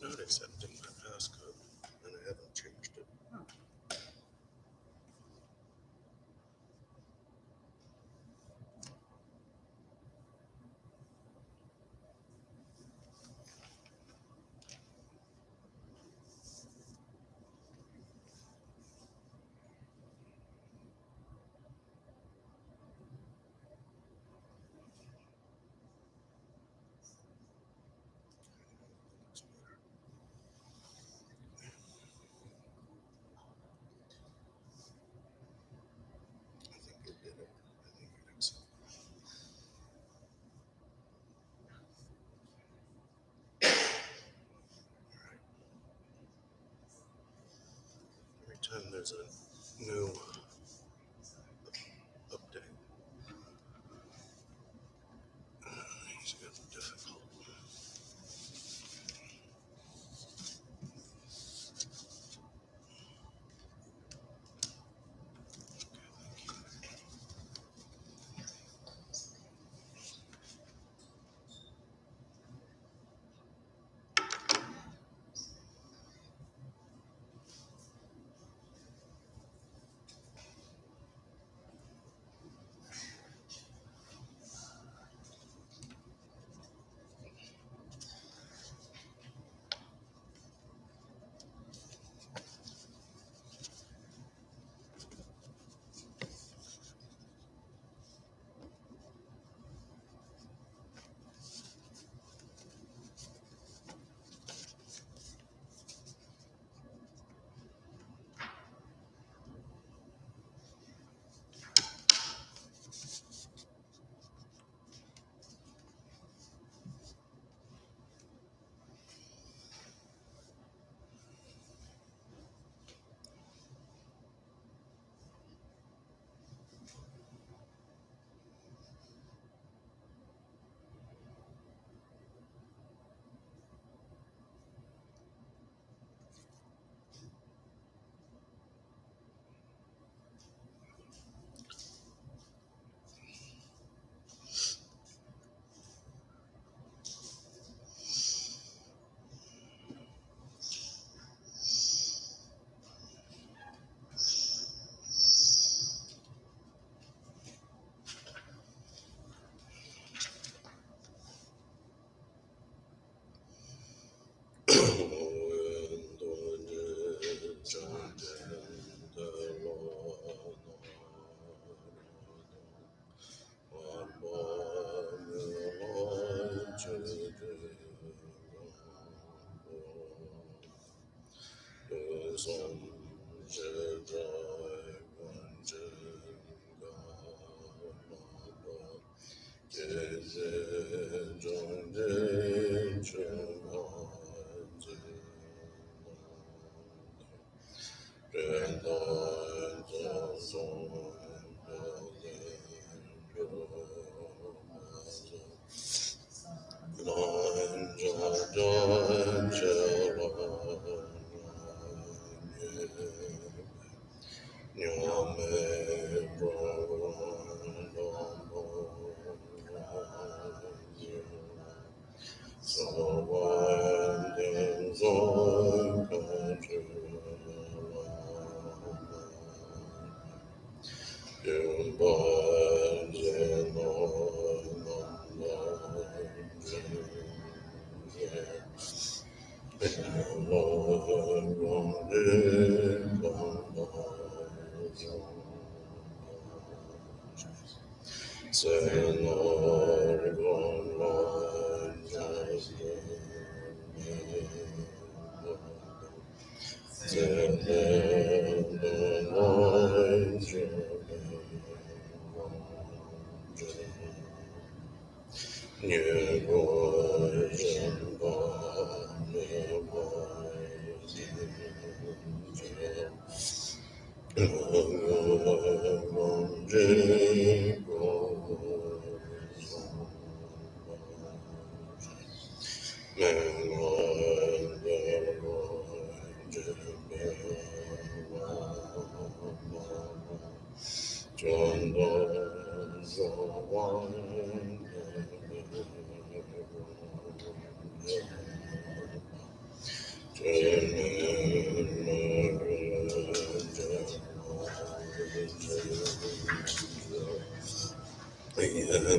It's not accepting my passcode, and I haven't changed it. Looks better. I think it did it. I think it accepted. Alright. Every time there's a new update, things get difficult. so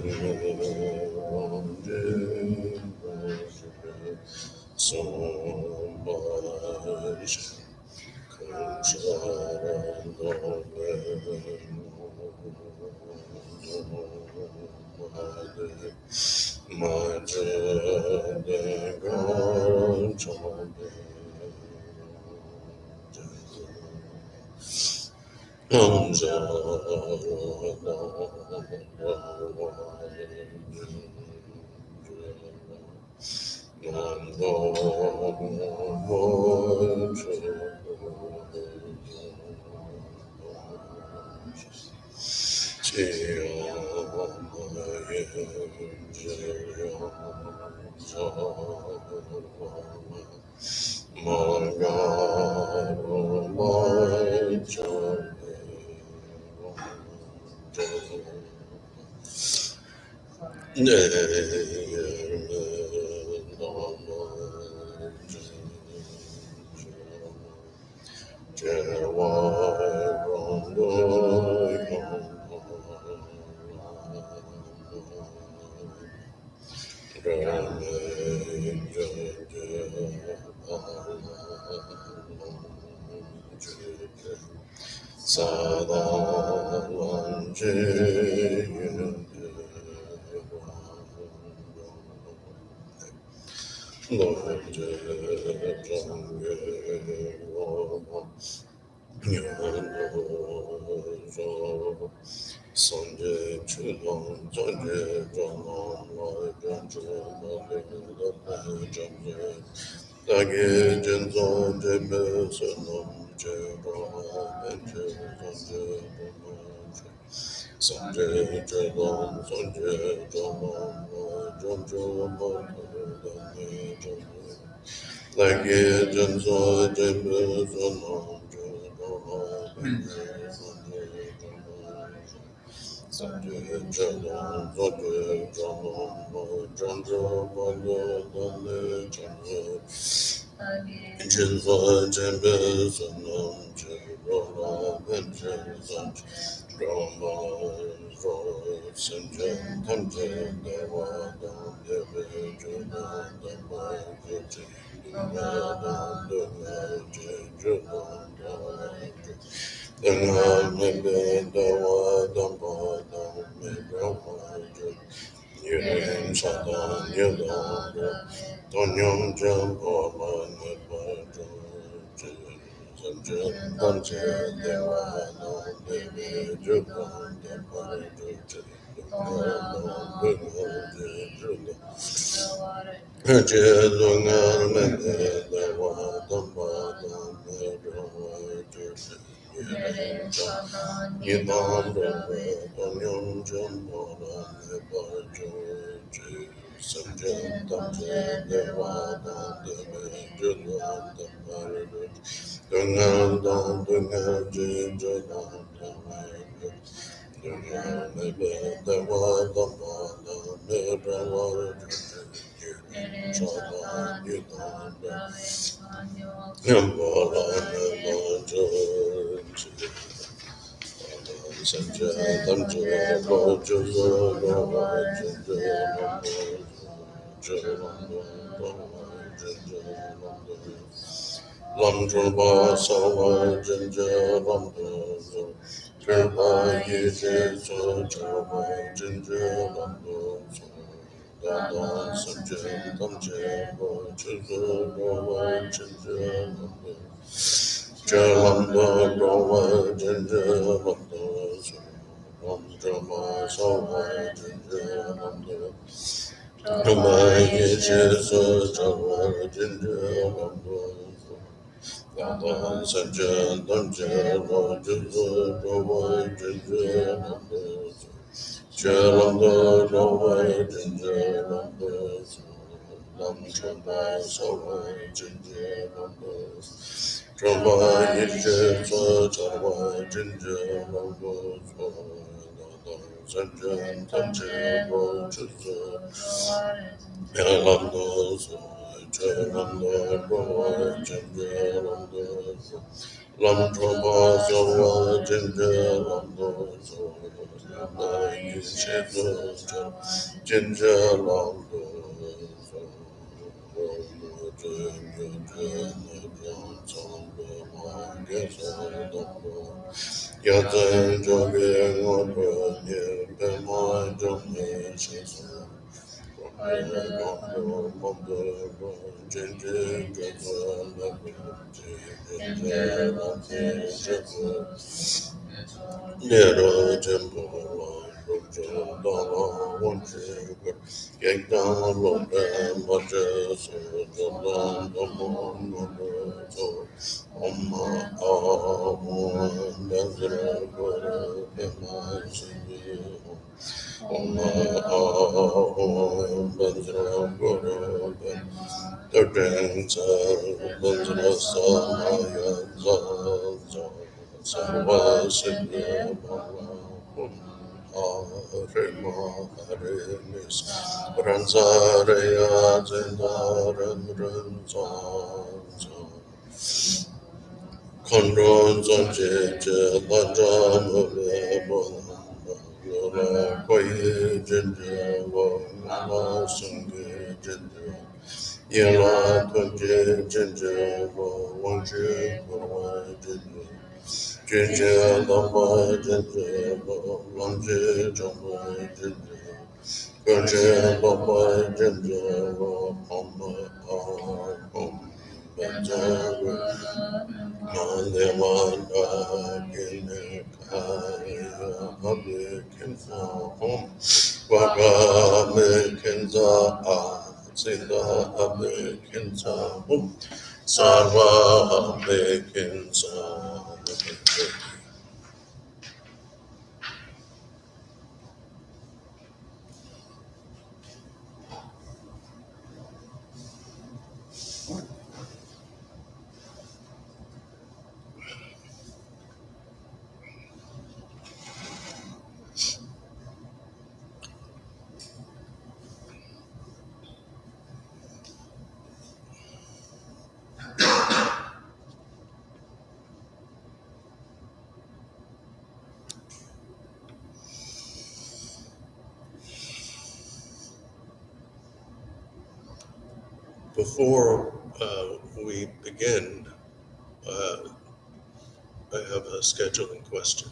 much. Lam Tromba Zolwa Ginger Lando Lama Yeshe Ginger Lando Yazen Jogi Ngobo Pema Jogi Shisu Nero Jimbo Dala Wonchig Yagdan Loda Majas Jodan Domono Oma Nazra Gora Pema Shigi Oma Bandra Gora Terchen Barway Dorje Sarva Siddha Rema Harenis Ranzaraya Zendaran Ranzanza Kondron Zonje Bandram Yola Koye Jinja Wama Sungi Jinja Yela Kunje Jinja Wanje Kurwa Jinja Jinja Lama Jinja Wanje Jama Jinja Kunje Lama Jinja Wama Ahom Banjawa Mandemanda Kinekaya Abikinsa Hom Waga Mekinza Sita Abikinsa Hom Sarva Abikinsa. Before we begin, I have a scheduling question.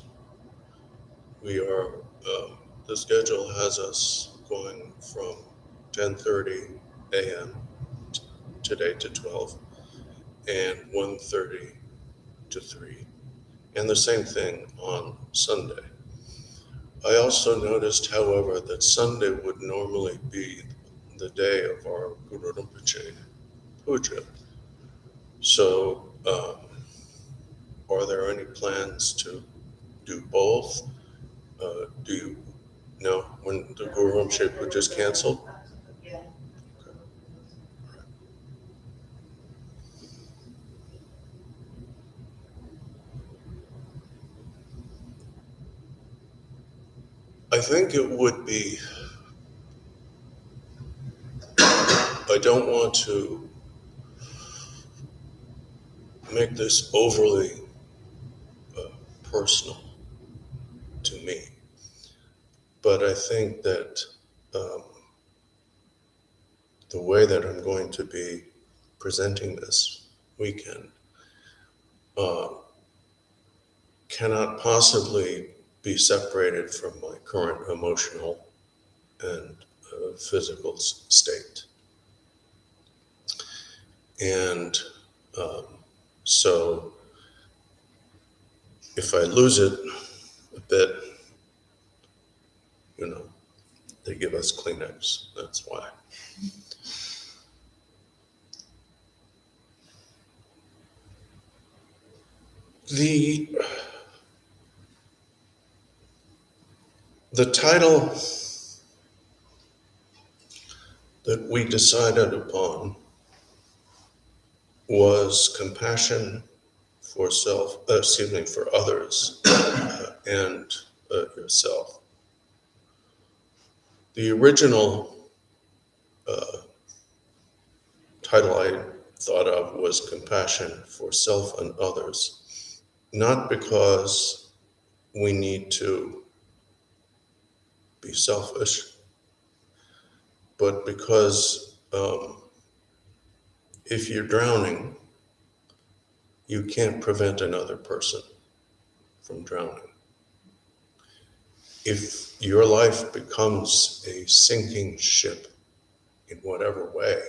The schedule has us going from 10:30 a.m. today to 12 and 1:30 to 3, and the same thing on Sunday. I also noticed, however, that Sunday would normally be the day of our Guru Rinpoche puja. So, are there any plans to do both? Do you know when the Guru Rinpoche puja is canceled? I think it would be, I don't want to make this overly personal to me, but I think that the way that I'm going to be presenting this weekend cannot possibly be separated from my current emotional and physical state. And so if I lose it a bit, they give us Kleenex, that's why. The title that we decided upon was compassion for for others and yourself. The original title I thought of was Compassion for Self and Others, not because we need to be selfish, but because if you're drowning, you can't prevent another person from drowning. If your life becomes a sinking ship in whatever way,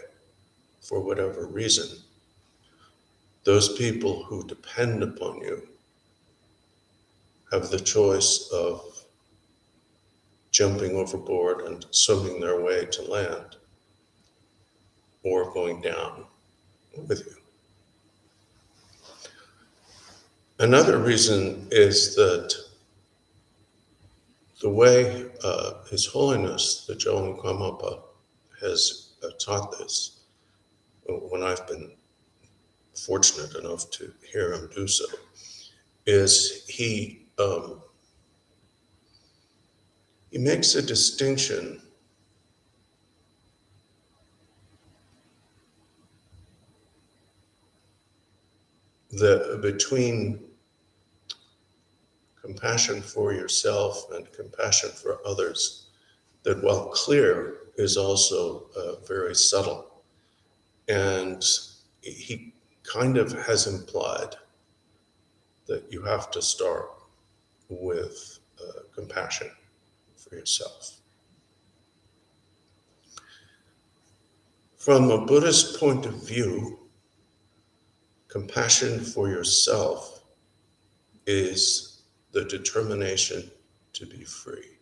for whatever reason, those people who depend upon you have the choice of jumping overboard and swimming their way to land, or going down with you. Another reason is that the way His Holiness, the Joan Karmapa, has taught this, when I've been fortunate enough to hear him do so, is he makes a distinction between compassion for yourself and compassion for others, that while clear, is also very subtle. And he kind of has implied that you have to start with compassion for yourself. From a Buddhist point of view, compassion for yourself is the determination to be free.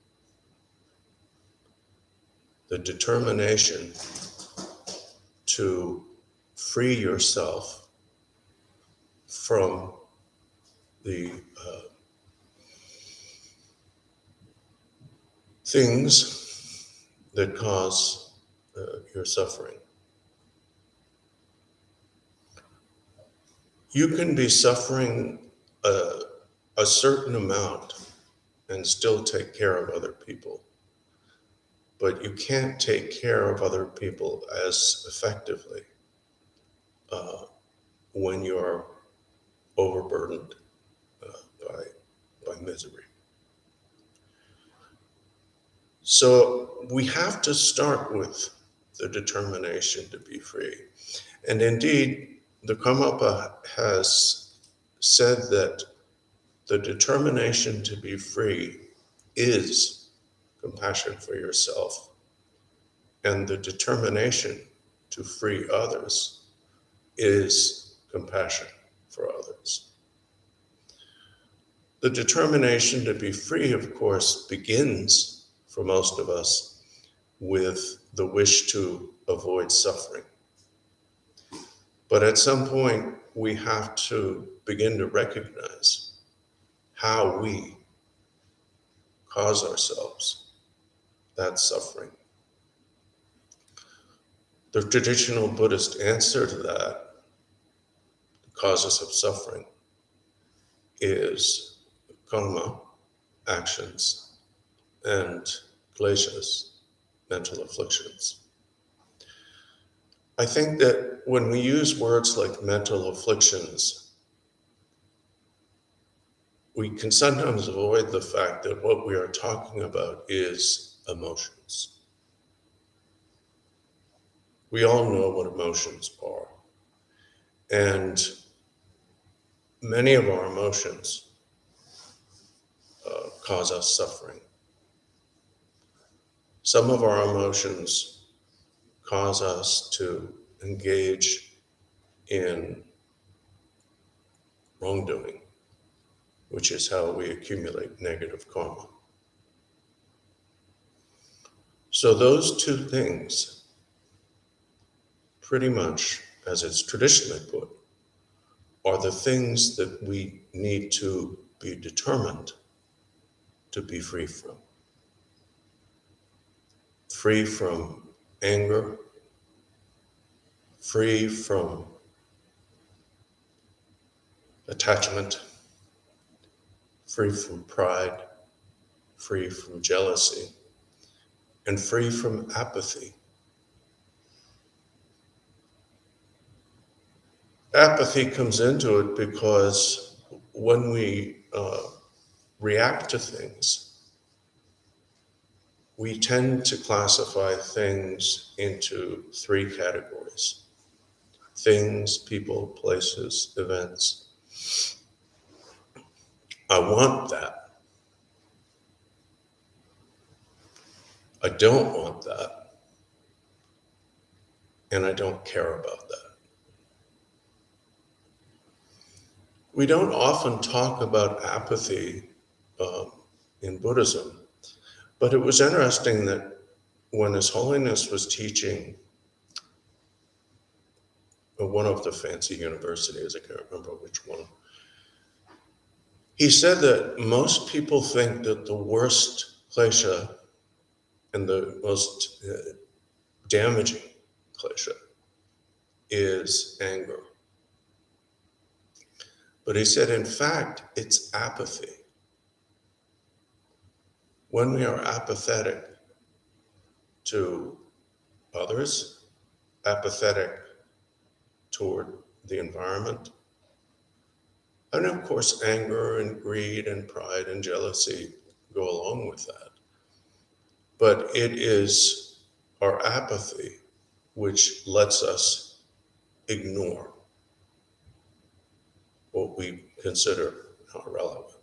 The determination to free yourself from the things that cause your suffering. You can be suffering a certain amount and still take care of other people, but you can't take care of other people as effectively when you're overburdened by misery. So we have to start with the determination to be free. And indeed, the Karmapa has said that the determination to be free is compassion for yourself, and the determination to free others is compassion for others. The determination to be free, of course, begins for most of us with the wish to avoid suffering. But at some point, we have to begin to recognize how we cause ourselves that suffering. The traditional Buddhist answer to that, the causes of suffering, is karma, actions, and kleshas, mental afflictions. I think that when we use words like mental afflictions, we can sometimes avoid the fact that what we are talking about is emotions. We all know what emotions are. And many of our emotions cause us suffering. Some of our emotions cause us to engage in wrongdoing, which is how we accumulate negative karma. So those two things, pretty much as it's traditionally put, are the things that we need to be determined to be free from. Free from anger, free from attachment, free from pride, free from jealousy, and free from apathy. Apathy comes into it because when we react to things, we tend to classify things into three categories: things, people, places, events. I want that. I don't want that. And I don't care about that. We don't often talk about apathy um, in Buddhism, but it was interesting that when His Holiness was teaching at one of the fancy universities, I can't remember which one, he said that most people think that the worst klesha and the most damaging klesha is anger. But he said, in fact, it's apathy. When we are apathetic to others, apathetic toward the environment, and of course, anger and greed and pride and jealousy go along with that. But it is our apathy which lets us ignore what we consider not relevant.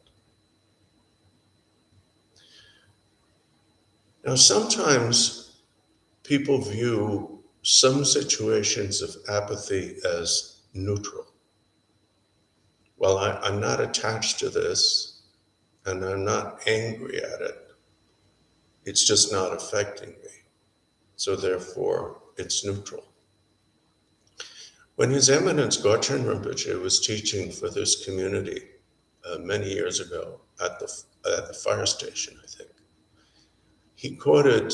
Now, sometimes people view some situations of apathy as neutral. Well, I'm not attached to this and I'm not angry at it. It's just not affecting me. So therefore, it's neutral. When His Eminence Gotchen Rinpoche was teaching for this community many years ago at the fire station, I think, he quoted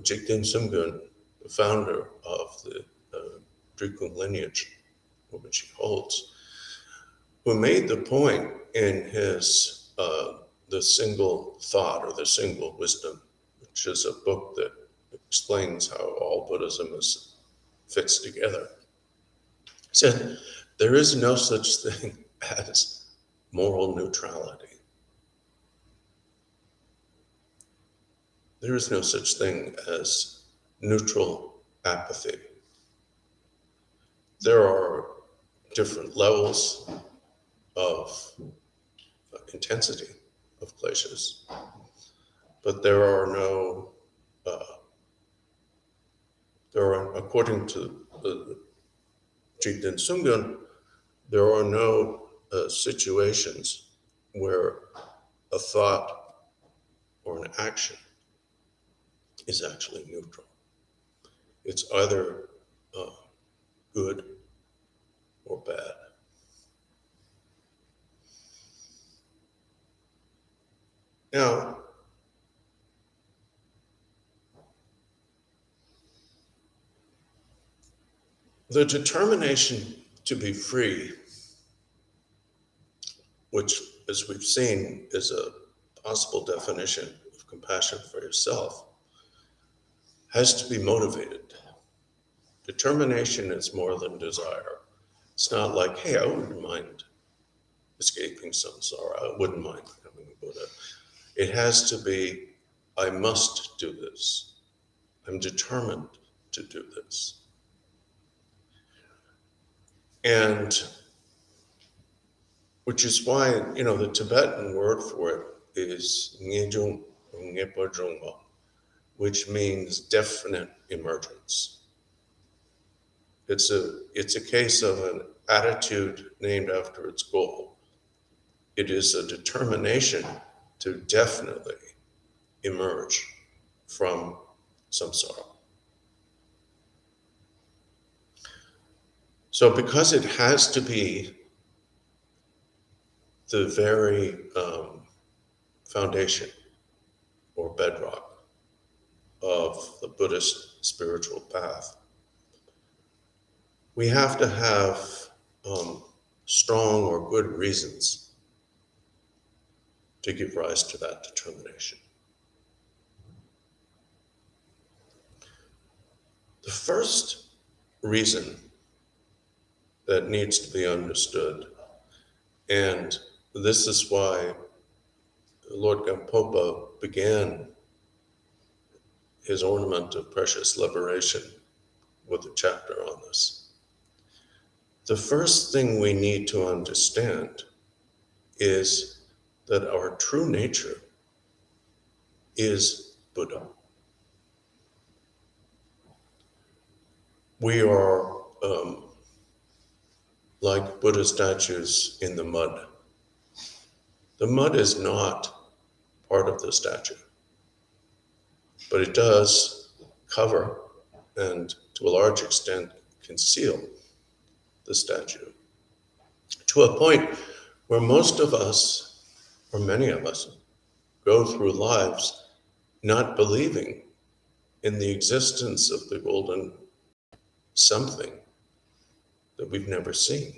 Jigten Sumgun, the founder of the Drikung lineage, which he holds, who made the point in his The Single Thought or The Single Wisdom, which is a book that explains how all Buddhism fits together. He said, there is no such thing as moral neutrality. There is no such thing as neutral apathy. There are different levels of intensity of places, but according to Jigten Sumgun, there are no situations where a thought or an action is actually neutral. It's either good or bad. Now, the determination to be free, which, as we've seen, is a possible definition of compassion for yourself, has to be motivated. Determination is more than desire. It's not like, hey, I wouldn't mind escaping samsara. I wouldn't mind becoming a Buddha. It has to be, I must do this. I'm determined to do this. And which is why, the Tibetan word for it is Ngejung Ngepa Drungwa, which means definite emergence. It's a case of an attitude named after its goal. It is a determination to definitely emerge from samsara. So because it has to be the very foundation or bedrock of the Buddhist spiritual path, we have to have strong or good reasons to give rise to that determination. The first reason that needs to be understood. And this is why Lord Gampopa began his ornament of precious liberation with a chapter on this. The first thing we need to understand is that our true nature is Buddha. We are like Buddha statues in the mud. The mud is not part of the statue, but it does cover and to a large extent conceal the statue to a point where most of us, or many of us, go through lives not believing in the existence of the golden something that we've never seen.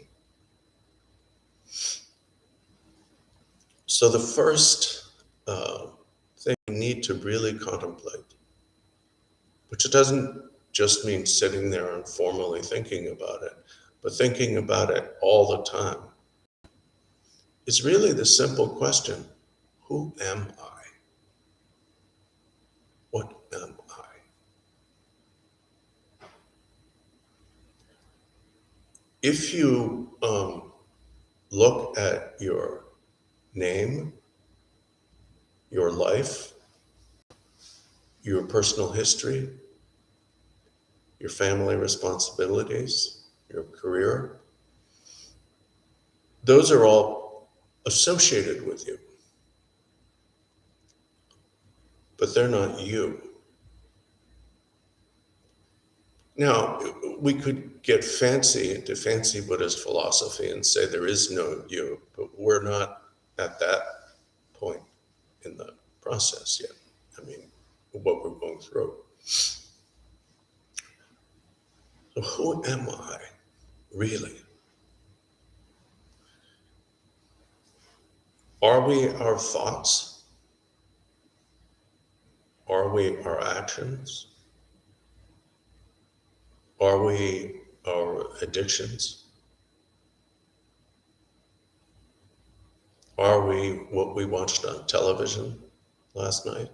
So the first thing we need to really contemplate, which doesn't just mean sitting there and formally thinking about it, but thinking about it all the time, is really the simple question, who am I? What am I? If you look at your name, your life, your personal history, your family responsibilities, your career, those are all associated with you, but they're not you. Now, we could get fancy into fancy Buddhist philosophy and say there is no you, but we're not at that point in the process yet. I mean, what we're going through. So who am I, really? Are we our thoughts? Are we our actions? Are we our addictions? Are we what we watched on television last night?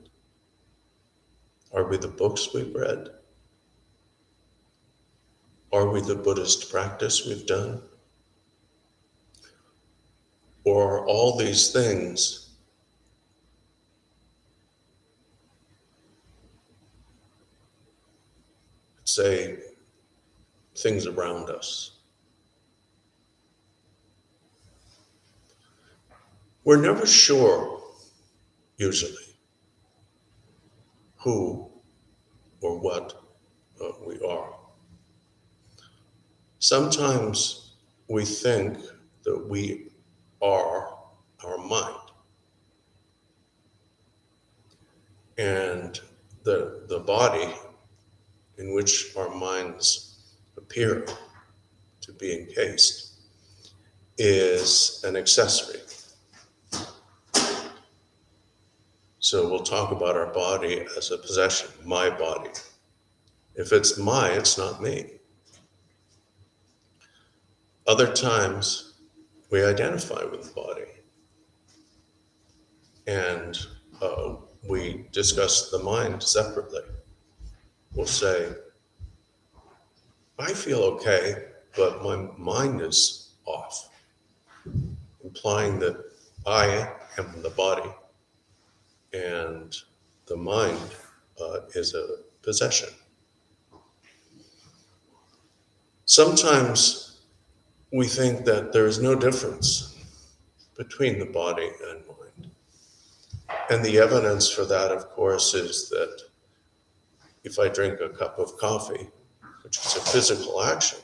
Are we the books we've read? Are we the Buddhist practice we've done? Or are all these things say things around us? We're never sure, usually, who or what we are. Sometimes we think that we are our mind. And the body in which our minds appear to be encased is an accessory. So we'll talk about our body as a possession, my body. If it's it's not me. Other times we identify with the body and we discuss the mind separately. We'll say, I feel okay, but my mind is off, implying that I am the body and the mind is a possession. Sometimes we think that there is no difference between the body and mind. And the evidence for that, of course, is that if I drink a cup of coffee, which is a physical action,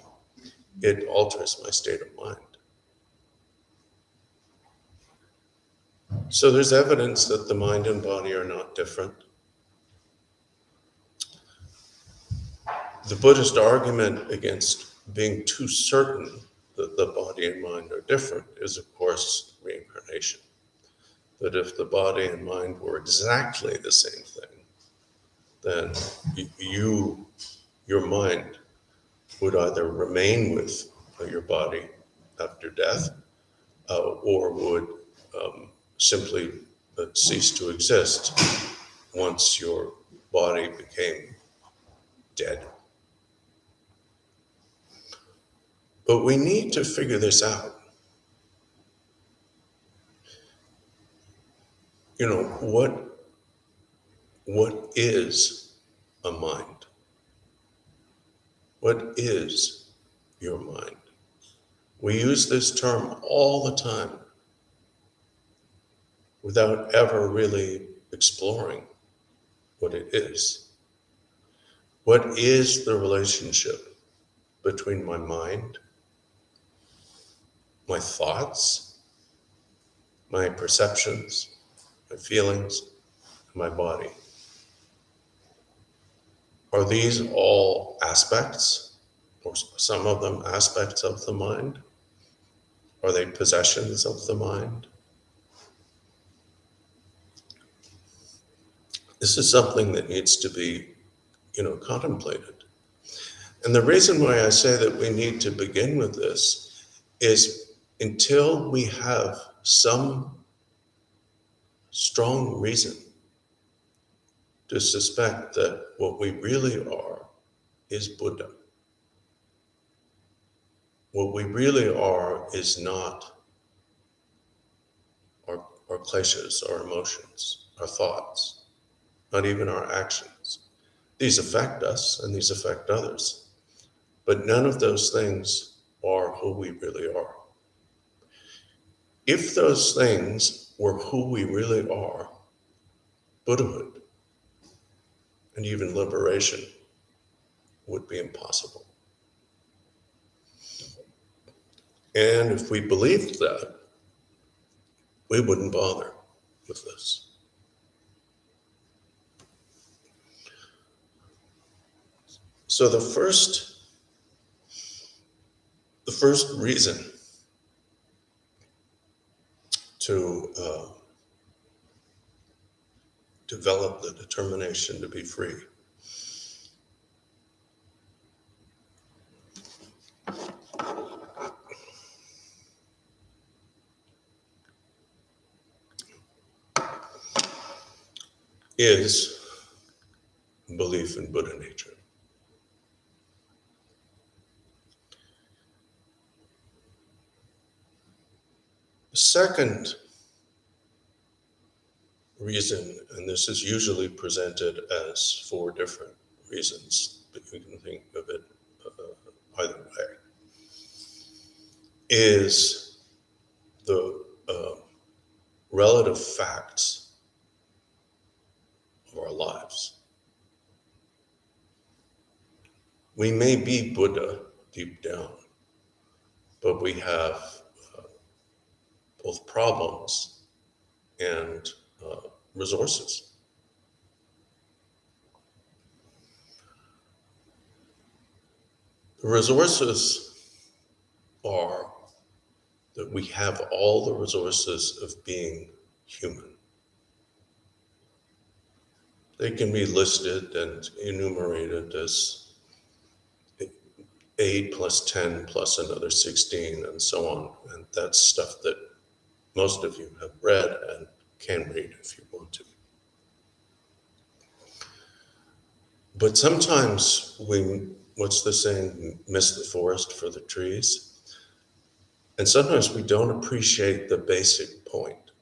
it alters my state of mind. So there's evidence that the mind and body are not different. The Buddhist argument against being too certain that the body and mind are different is, of course, reincarnation. That if the body and mind were exactly the same thing, then your mind would either remain with your body after death, or would simply cease to exist once your body became dead. But we need to figure this out. You know, what is a mind? What is your mind? We use this term all the time without ever really exploring what it is. What is the relationship between my mind, my thoughts, my perceptions, my feelings, and my body? Are these all aspects, or some of them aspects of the mind? Are they possessions of the mind? This is something that needs to be, contemplated. And the reason why I say that we need to begin with this is until we have some strong reason to suspect that what we really are is Buddha. What we really are is not our kleshas, our emotions, our thoughts, not even our actions. These affect us and these affect others, but none of those things are who we really are. If those things were who we really are, Buddhahood and even liberation would be impossible. And if we believed that, we wouldn't bother with this. So the first reason to develop the determination to be free is belief in Buddha nature. The second reason, and this is usually presented as 4 different reasons, but you can think of it either way, is the relative facts of our lives. We may be Buddha deep down, but we have both problems and resources. The resources are that we have all the resources of being human. They can be listed and enumerated as 8 plus 10 plus another 16 and so on. And that's stuff that most of you have read and can read if you want to. But sometimes we, what's the saying, miss the forest for the trees. And sometimes we don't appreciate the basic point,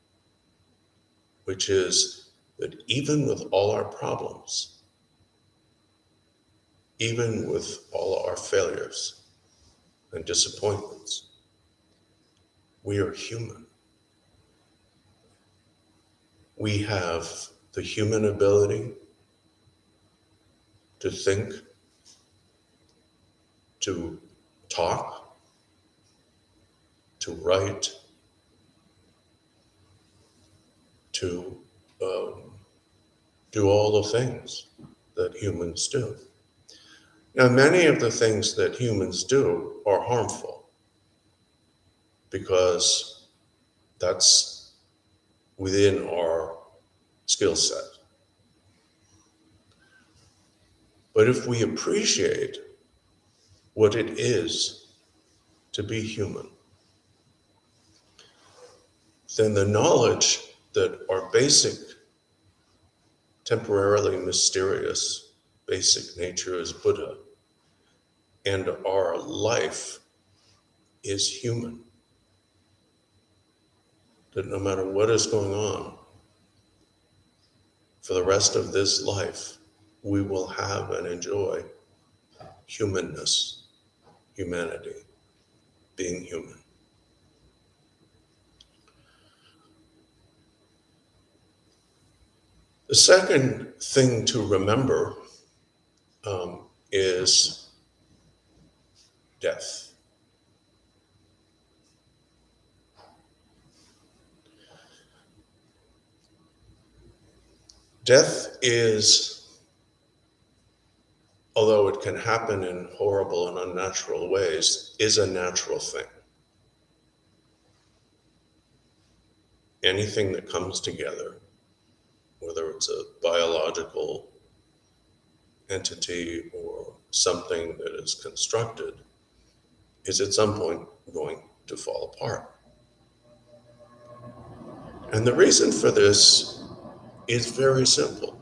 which is that even with all our problems, even with all our failures and disappointments, we are human. We have the human ability to think, to talk, to write, to do all the things that humans do. Now, many of the things that humans do are harmful because that's within our skill set. But if we appreciate what it is to be human, then the knowledge that our basic, temporarily mysterious, basic nature is Buddha, and our life is human, that no matter what is going on, for the rest of this life, we will have and enjoy humanness, humanity, being human. The second thing to remember is death. Death is, although it can happen in horrible and unnatural ways, is a natural thing. Anything that comes together, whether it's a biological entity or something that is constructed, is at some point going to fall apart. And the reason for this is very simple.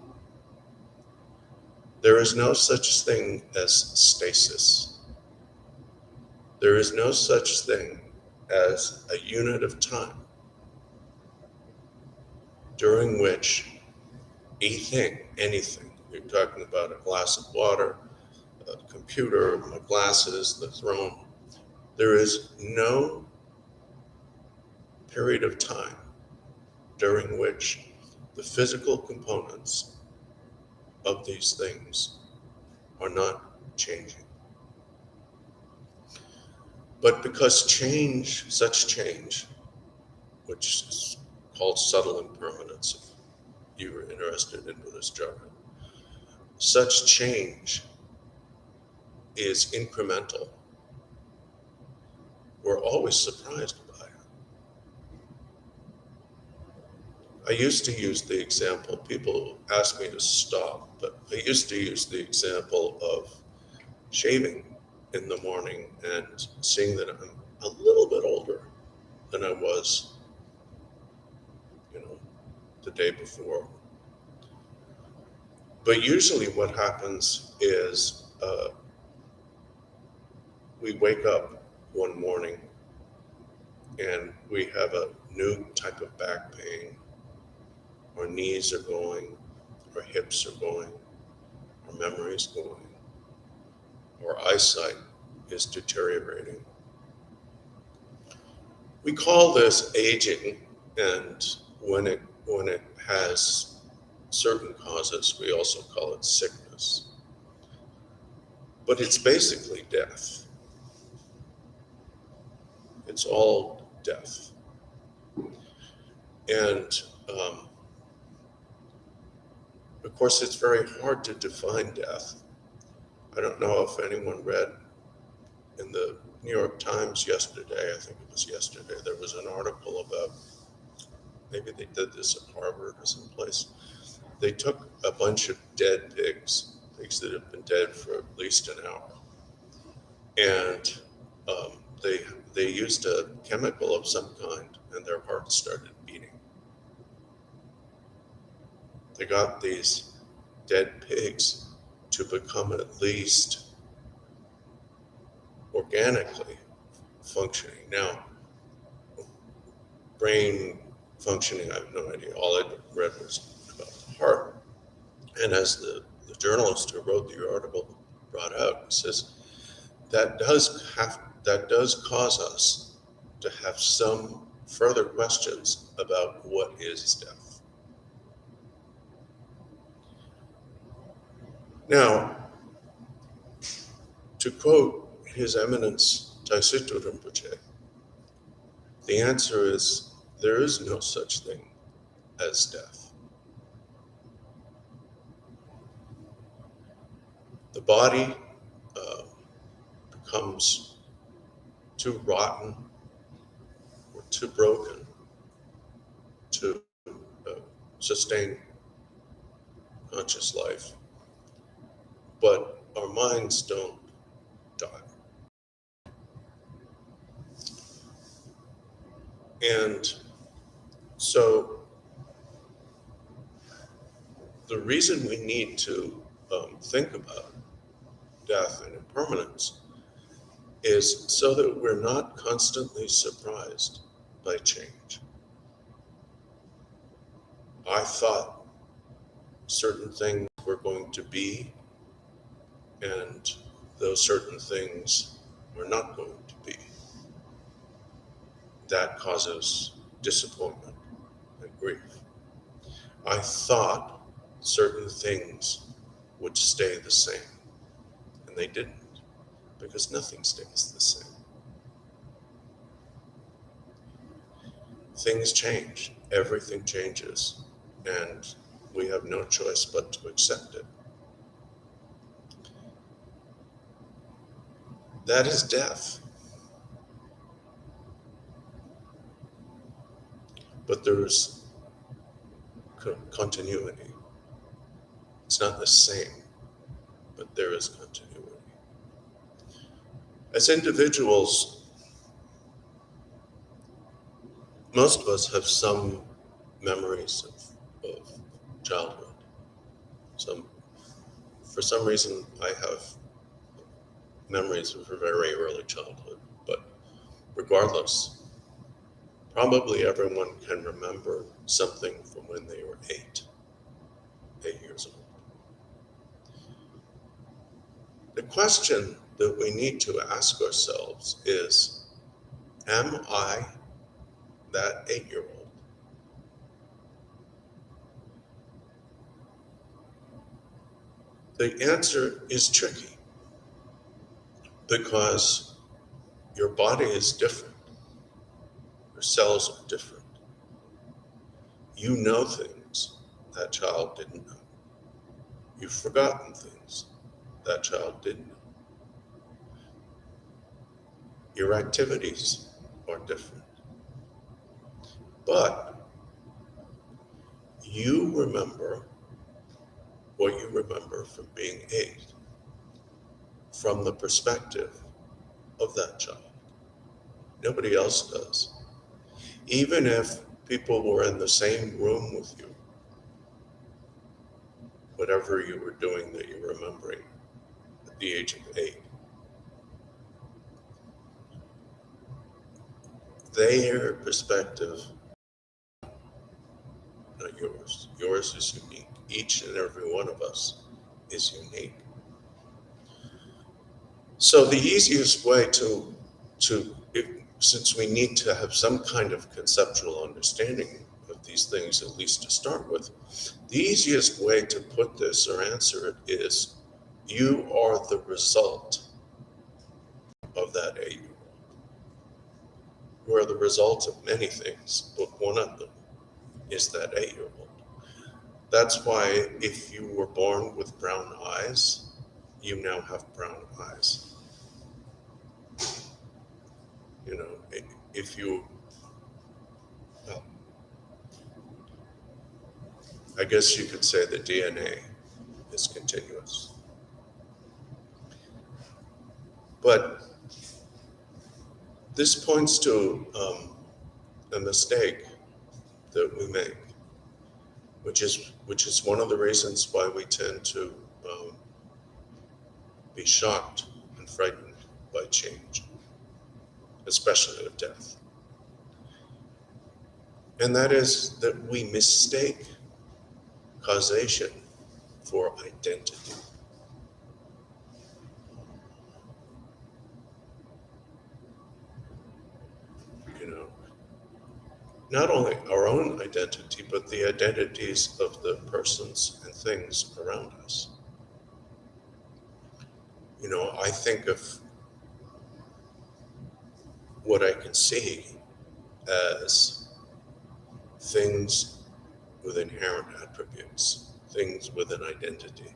There is no such thing as stasis. There is no such thing as a unit of time during which anything, you're talking about a glass of water, a computer, my glasses, the throne, there is no period of time during which the physical components of these things are not changing. But because such change, which is called subtle impermanence, if you were interested in Buddhist jargon, such change is incremental. We're always surprised by it. I used to use the example, people ask me to stop, but I used to use the example of shaving in the morning and seeing that I'm a little bit older than I was, the day before. But usually what happens is we wake up one morning and we have a new type of back pain. Our knees are going, our hips are going, our memory is going, our eyesight is deteriorating. We call this aging, and when it has certain causes, we also call it sickness. But it's basically death. It's all death. And of course, it's very hard to define death. I don't know if anyone read in the New York Times yesterday, I think it was yesterday, there was an article about, maybe they did this at Harvard or someplace. They took a bunch of dead pigs that have been dead for at least an hour, and they used a chemical of some kind, and their hearts started beating. They got these dead pigs to become at least organically functioning. Now, brain functioning, I have no idea. All I read was about the heart. And as the journalist who wrote the article brought out, he says, that does cause us to have some further questions about what is death. Now, to quote His Eminence Taisutto Rinpoche, the answer is there is no such thing as death. The body becomes too rotten or too broken to sustain conscious life, but our minds don't die. And so the reason we need to think about death and impermanence is so that we're not constantly surprised by change. I thought certain things were going to be, and those certain things were not going to be. That causes disappointment and grief. I thought certain things would stay the same, and they didn't, because nothing stays the same. Things change, everything changes, and we have no choice but to accept it. That is death. But there's continuity. It's not the same, but there is continuity. As individuals, most of us have some memories of childhood. For some reason, I have memories of a very early childhood, but regardless, probably everyone can remember something from when they were 8 years old. The question that we need to ask ourselves is, am I that 8-year-old? The answer is tricky because your body is different. Your cells are different. You know things that child didn't know. You've forgotten things that child didn't know. Your activities are different. But you remember what you remember from being 8, from the perspective of that child. Nobody else does. Even if people were in the same room with you, whatever you were doing that you're remembering at the age of 8, their perspective, not yours. Yours is unique. Each and every one of us is unique. So the easiest way since we need to have some kind of conceptual understanding of these things, at least to start with, the easiest way to put this or answer it is, you are the result of that 8-year-old. You are the result of many things, but one of them is that 8-year-old. That's why if you were born with brown eyes, you now have brown eyes. You know, if you, well, I guess you could say the DNA is continuous. But this points to a mistake that we make, which is one of the reasons why we tend to be shocked and frightened by change, especially of death. And that is that we mistake causation for identity. You know, not only our own identity, but the identities of the persons and things around us. You know, I think of what I can see as things with inherent attributes, things with an identity.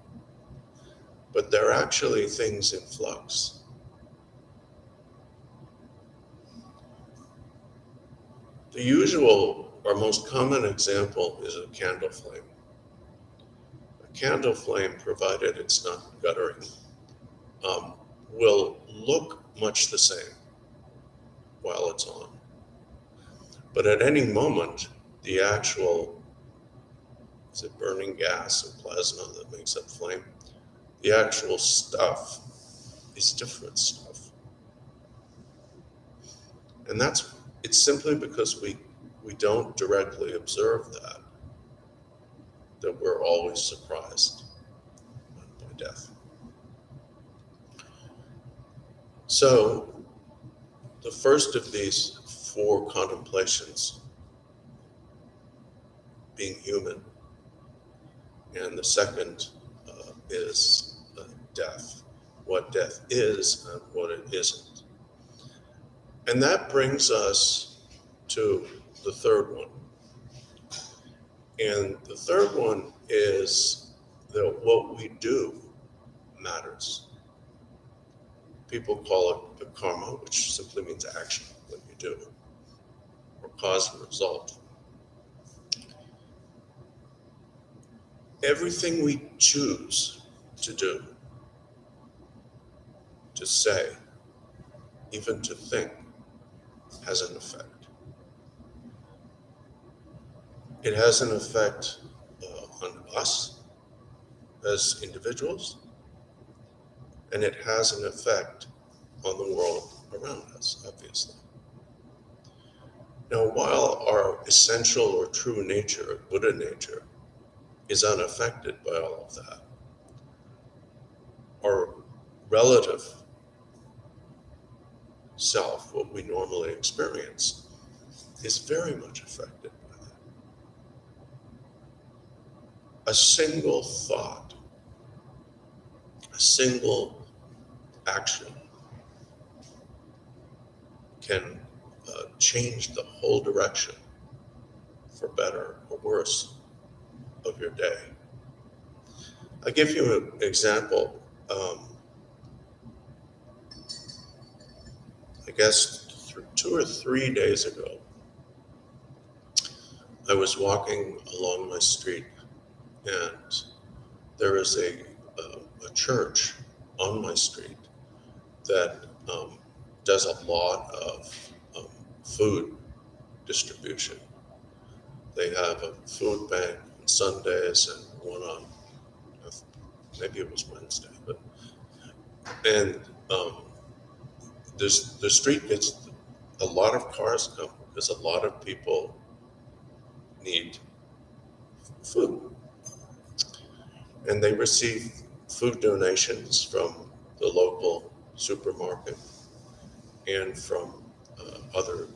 But they're actually things in flux. The usual or most common example is a candle flame. A candle flame, provided it's not guttering, will look much the same while it's on. But at any moment, the actual, is it burning gas or plasma that makes up flame? The actual stuff is different stuff. And it's simply because we don't directly observe that we're always surprised by death. So the first of these 4 contemplations, being human, and the second is death, what death is and what it isn't. And that brings us to the third one. And the third one is that what we do matters. People call it the karma, which simply means action, what you do, or cause and result. Everything we choose to do, to say, even to think, has an effect. It has an effect on us as individuals, and it has an effect on the world around us, obviously. Now, while our essential or true nature, Buddha nature, is unaffected by all of that, our relative self, what we normally experience, is very much affected by that. A single thought, a single action can change the whole direction, for better or worse, of your day. I'll give you an example. I guess 2 or 3 days ago, I was walking along my street, and there is a church on my street that does a lot of food distribution. They have a food bank on Sundays and one on, maybe it was Wednesday, and the street gets a lot of cars come because a lot of people need food. And they receive food donations from the local supermarket and from other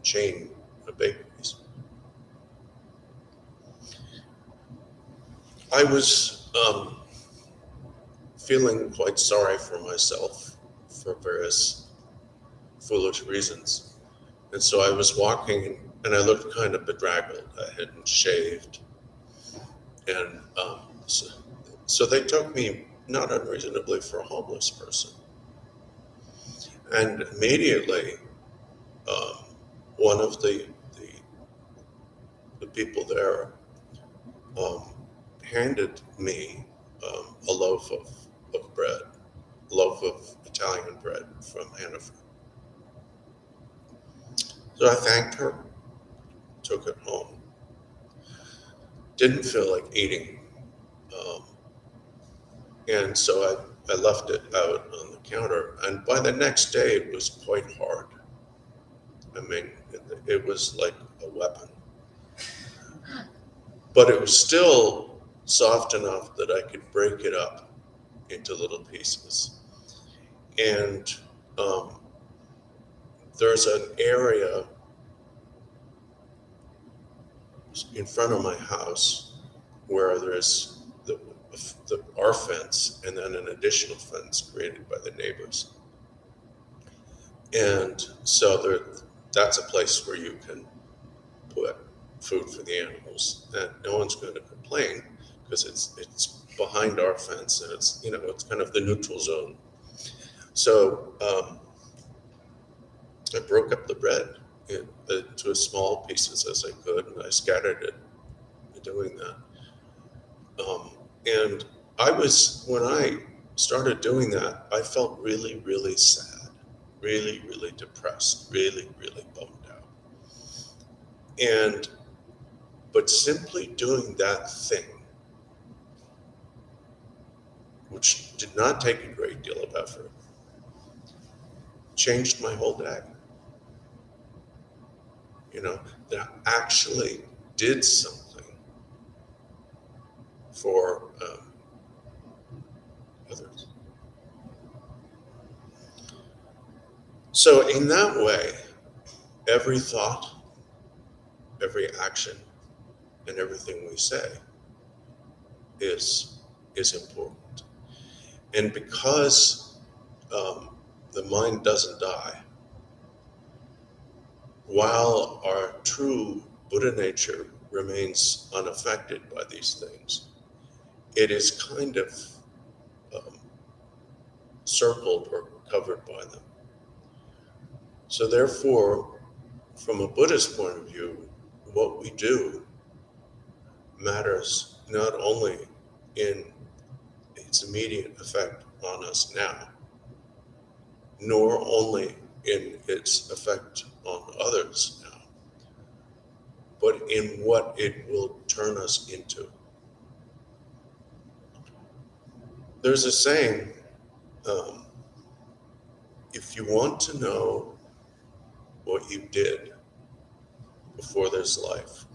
chain bakeries. I was feeling quite sorry for myself for various foolish reasons. And so I was walking, and I looked kind of bedraggled. I hadn't shaved. And so they took me, not unreasonably, for a homeless person. And immediately, one of the people there handed me a loaf of bread, a loaf of Italian bread from Hanover. So I thanked her, took it home. Didn't feel like eating. And so I left it out on the counter. And by the next day, it was quite hard. I mean, it was like a weapon. But it was still soft enough that I could break it up into little pieces. And there's an area in front of my house where there's our fence and then an additional fence created by the neighbors. And so that's a place where you can put food for the animals, and no one's going to complain because it's behind our fence, and it's it's kind of the neutral zone. So I broke up the bread into as small pieces as I could, and I scattered it doing that. And when I started doing that, I felt really, really sad, really, really depressed, really, really bummed out. But simply doing that thing, which did not take a great deal of effort, changed my whole day. That actually did something for others. So in that way, every thought, every action, and everything we say is important. And because the mind doesn't die, while our true Buddha nature remains unaffected by these things, it is kind of circled or covered by them. So therefore, from a Buddhist point of view, what we do matters not only in its immediate effect on us now, nor only in its effect on others now, but in what it will turn us into. There's a saying, if you want to know what you did before this life,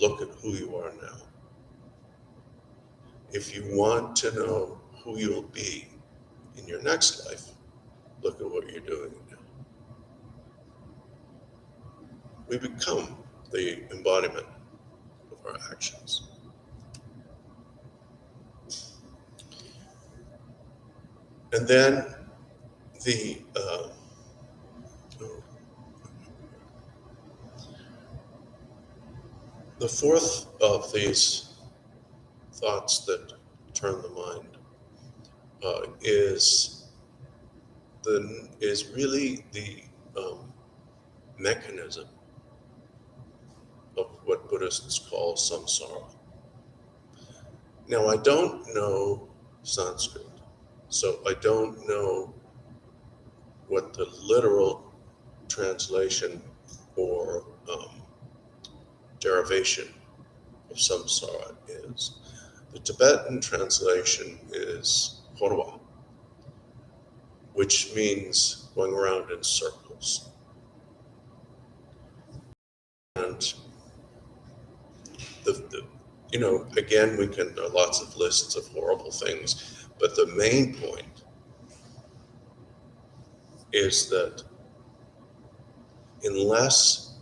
look at who you are now. If you want to know who you'll be in your next life, look at what you're doing now. We become the embodiment of our actions. And then the fourth of these thoughts that turn the mind is really the mechanism of what Buddhists call samsara. Now, I don't know Sanskrit, so I don't know what the literal translation or derivation of samsara is. The Tibetan translation is horwa, which means going around in circles. And again, there are lots of lists of horrible things, but the main point is that unless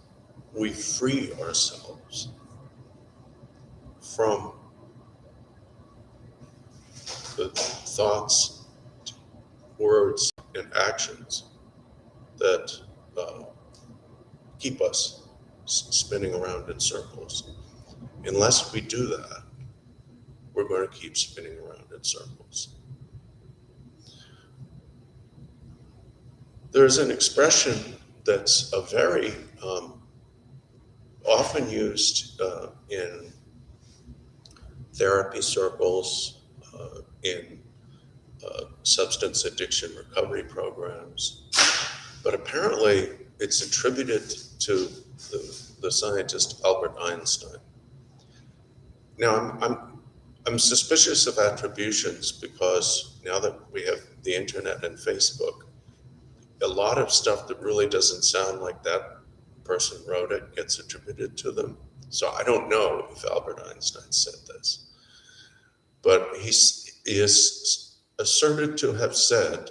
we free ourselves from the thoughts, words, and actions that keep us spinning around in circles, unless we do that, we're going to keep spinning around in circles. There's an expression that's a very often used in therapy circles, in substance addiction recovery programs, but apparently it's attributed to the scientist Albert Einstein. Now, I'm suspicious of attributions because now that we have the internet and Facebook, a lot of stuff that really doesn't sound like that person wrote it gets attributed to them. So I don't know if Albert Einstein said this, but he is asserted to have said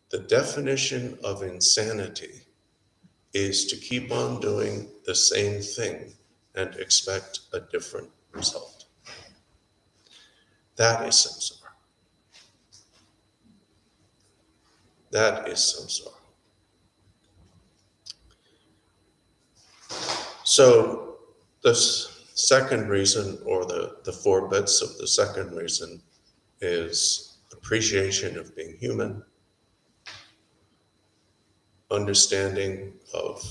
the definition of insanity is to keep on doing the same thing and expect a different result. That is samsara. That is samsara. So the second reason, or the four bits of the second reason, is appreciation of being human, understanding of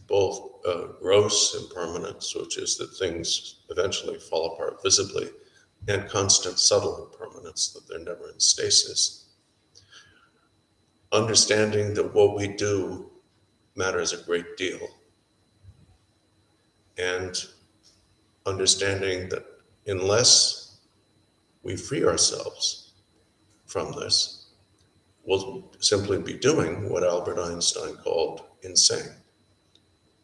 both gross impermanence, which is that things eventually fall apart visibly, and constant subtle impermanence, that they're never in stasis. Understanding that what we do matters a great deal, and understanding that unless we free ourselves from this, we'll simply be doing what Albert Einstein called insane,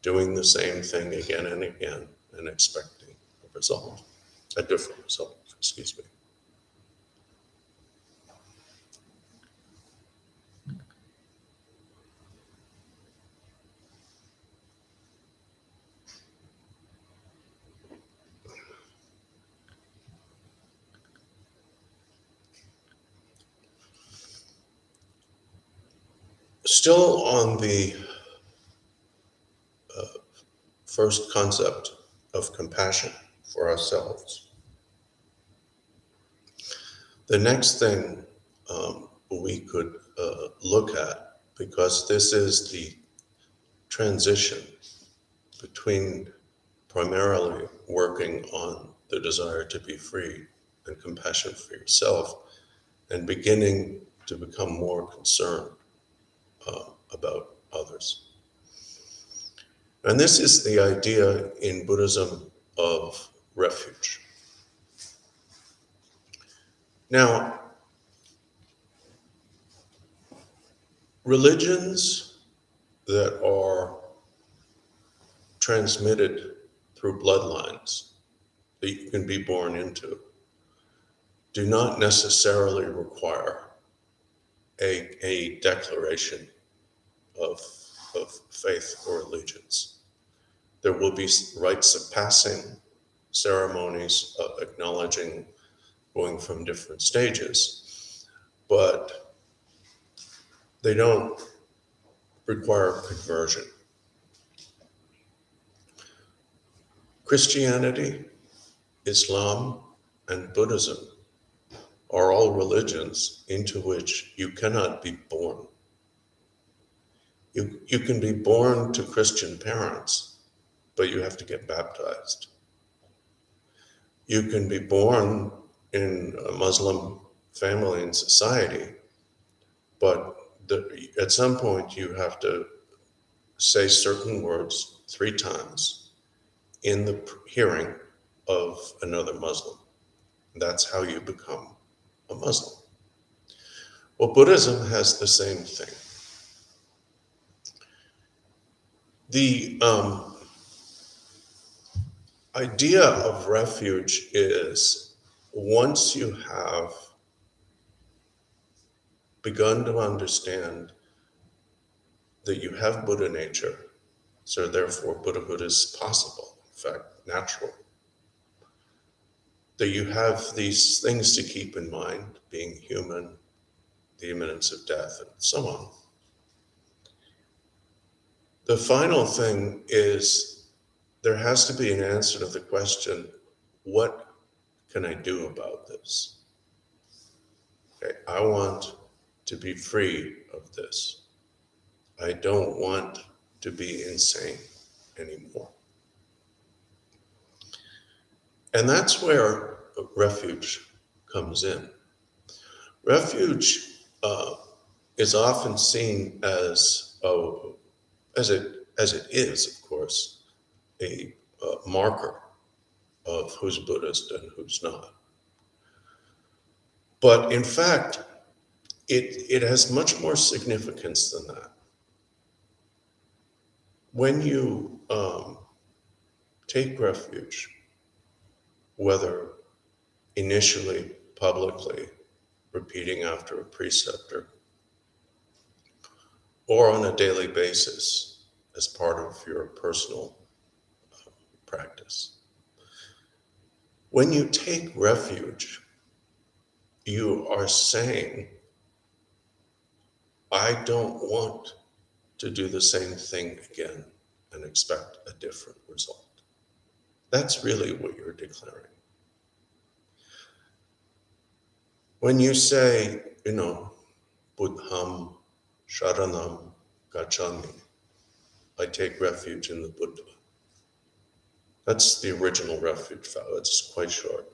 doing the same thing again and again and expecting a result, a different result, excuse me. Still on the first concept of compassion for ourselves, the next thing we could look at, because this is the transition between primarily working on the desire to be free and compassion for yourself, and beginning to become more concerned about others. And this is the idea in Buddhism of refuge. Now, religions that are transmitted through bloodlines that you can be born into do not necessarily require a declaration of faith or allegiance. There will be rites of passing, ceremonies acknowledging going from different stages, but they don't require conversion. Christianity, Islam, and Buddhism are all religions into which you cannot be born. You can be born to Christian parents, but you have to get baptized. You can be born in a Muslim family and society, but at some point you have to say certain words 3 times in the hearing of another Muslim. That's how you become a Muslim. Well, Buddhism has the same thing. The idea of refuge is once you have begun to understand that you have Buddha nature, so therefore Buddhahood is possible, in fact, natural, that you have these things to keep in mind, being human, the imminence of death, and so on. The final thing is there has to be an answer to the question, what can I do about this? Okay, I want to be free of this. I don't want to be insane anymore. And that's where refuge comes in. Refuge is often seen as it is, of course, a marker of who's Buddhist and who's not. But in fact, it has much more significance than that. When you take refuge, whether initially publicly repeating after a preceptor, or on a daily basis as part of your personal practice. When you take refuge, you are saying, I don't want to do the same thing again and expect a different result. That's really what you're declaring. When you say, Buddham Sharanam Gacchami, I take refuge in the Buddha. That's the original refuge vow. It's quite short.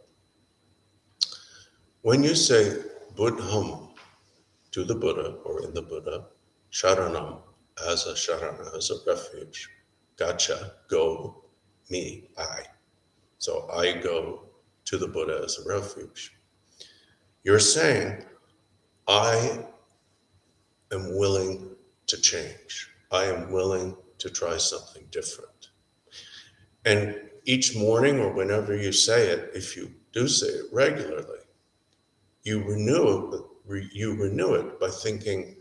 When you say Buddham to the Buddha or in the Buddha, Sharanam as a sharana, as a refuge, Gaccha, go, me, I. So I go to the Buddha as a refuge. You're saying, I am willing to change. I am willing to try something different. And each morning or whenever you say it, if you do say it regularly, you renew it by thinking,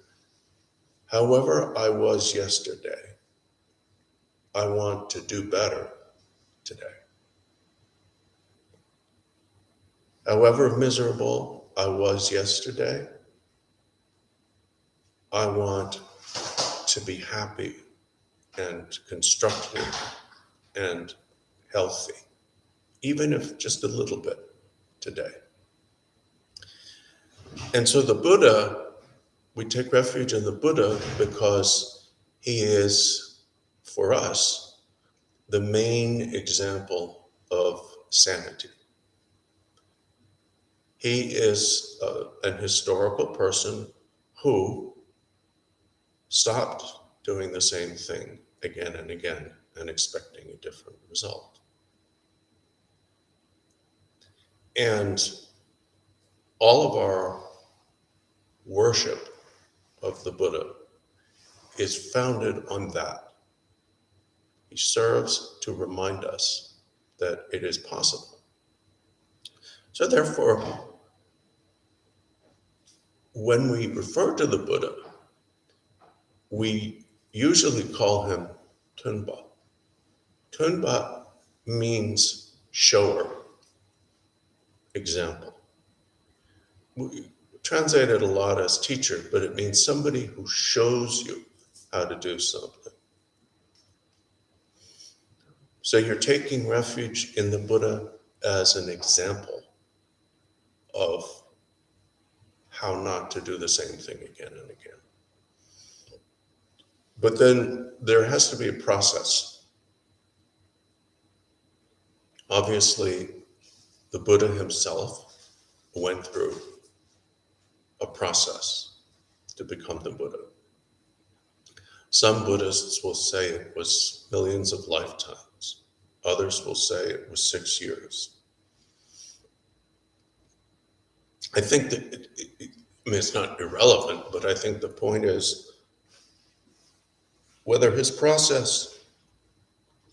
however I was yesterday, I want to do better today. However miserable I was yesterday, I want to be happy and constructive and healthy, even if just a little bit today. And so the Buddha, we take refuge in the Buddha because he is, for us, the main example of sanity. He is an historical person who stopped doing the same thing again and again and expecting a different result. And all of our worship of the Buddha is founded on that. He serves to remind us that it is possible. So therefore, when we refer to the Buddha, we usually call him Tunpa. Tunpa means shower, example. We translate it a lot as teacher, but it means somebody who shows you how to do something. So you're taking refuge in the Buddha as an example of how not to do the same thing again and again. But then there has to be a process. Obviously, the Buddha himself went through a process to become the Buddha. Some Buddhists will say it was millions of lifetimes. Others will say it was 6 years. I think that, I mean, it's not irrelevant, but I think the point is whether his process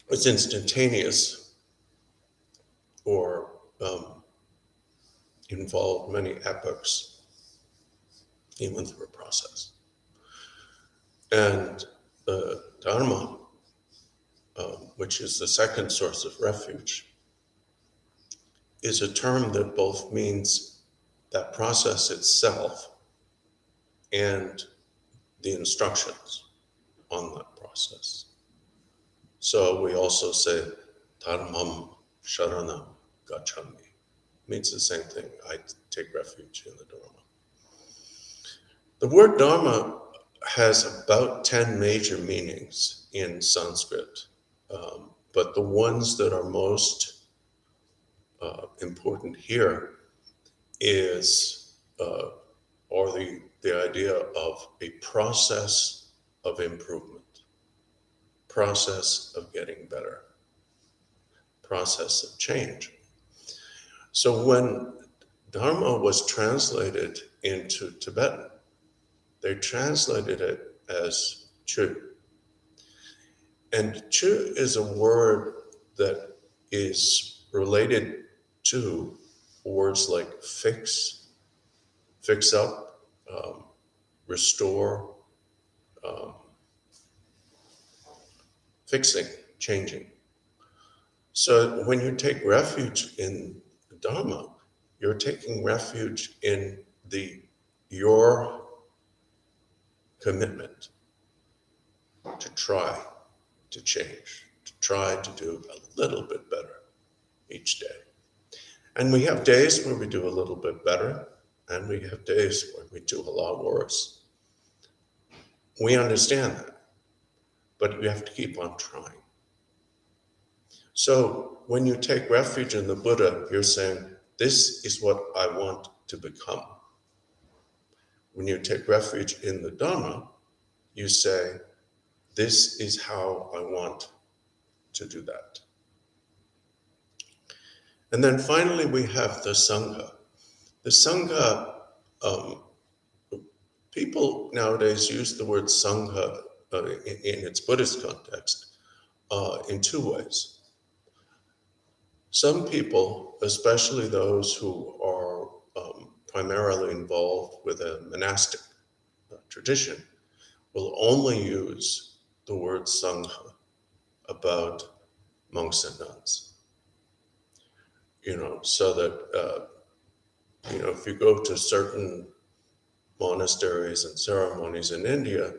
was instantaneous or involved many epochs, he went through a process. And the Dharma, which is the second source of refuge, is a term that both means that process itself and the instructions on that process. So we also say, Dharmam Sharanam Gacchami. Means the same thing. I take refuge in the Dharma. The word Dharma has about 10 major meanings in Sanskrit, but the ones that are most important here is, or the idea of a process of improvement, process of getting better, process of change. So when Dharma was translated into Tibetan, they translated it as Chu. And Chu is a word that is related to words like fix up, restore, fixing, changing. So when you take refuge in Dharma, you're taking refuge in your commitment to try to change, to try to do a little bit better each day. And we have days where we do a little bit better, and we have days where we do a lot worse. We understand that, but we have to keep on trying. So when you take refuge in the Buddha, you're saying, this is what I want to become. When you take refuge in the Dharma, you say, this is how I want to do that. And then finally, we have the Sangha. The Sangha, um, people nowadays use the word Sangha in its Buddhist context in two ways. Some people, especially those who are primarily involved with a monastic tradition, will only use the word Sangha about monks and nuns. So that, if you go to certain monasteries and ceremonies in India,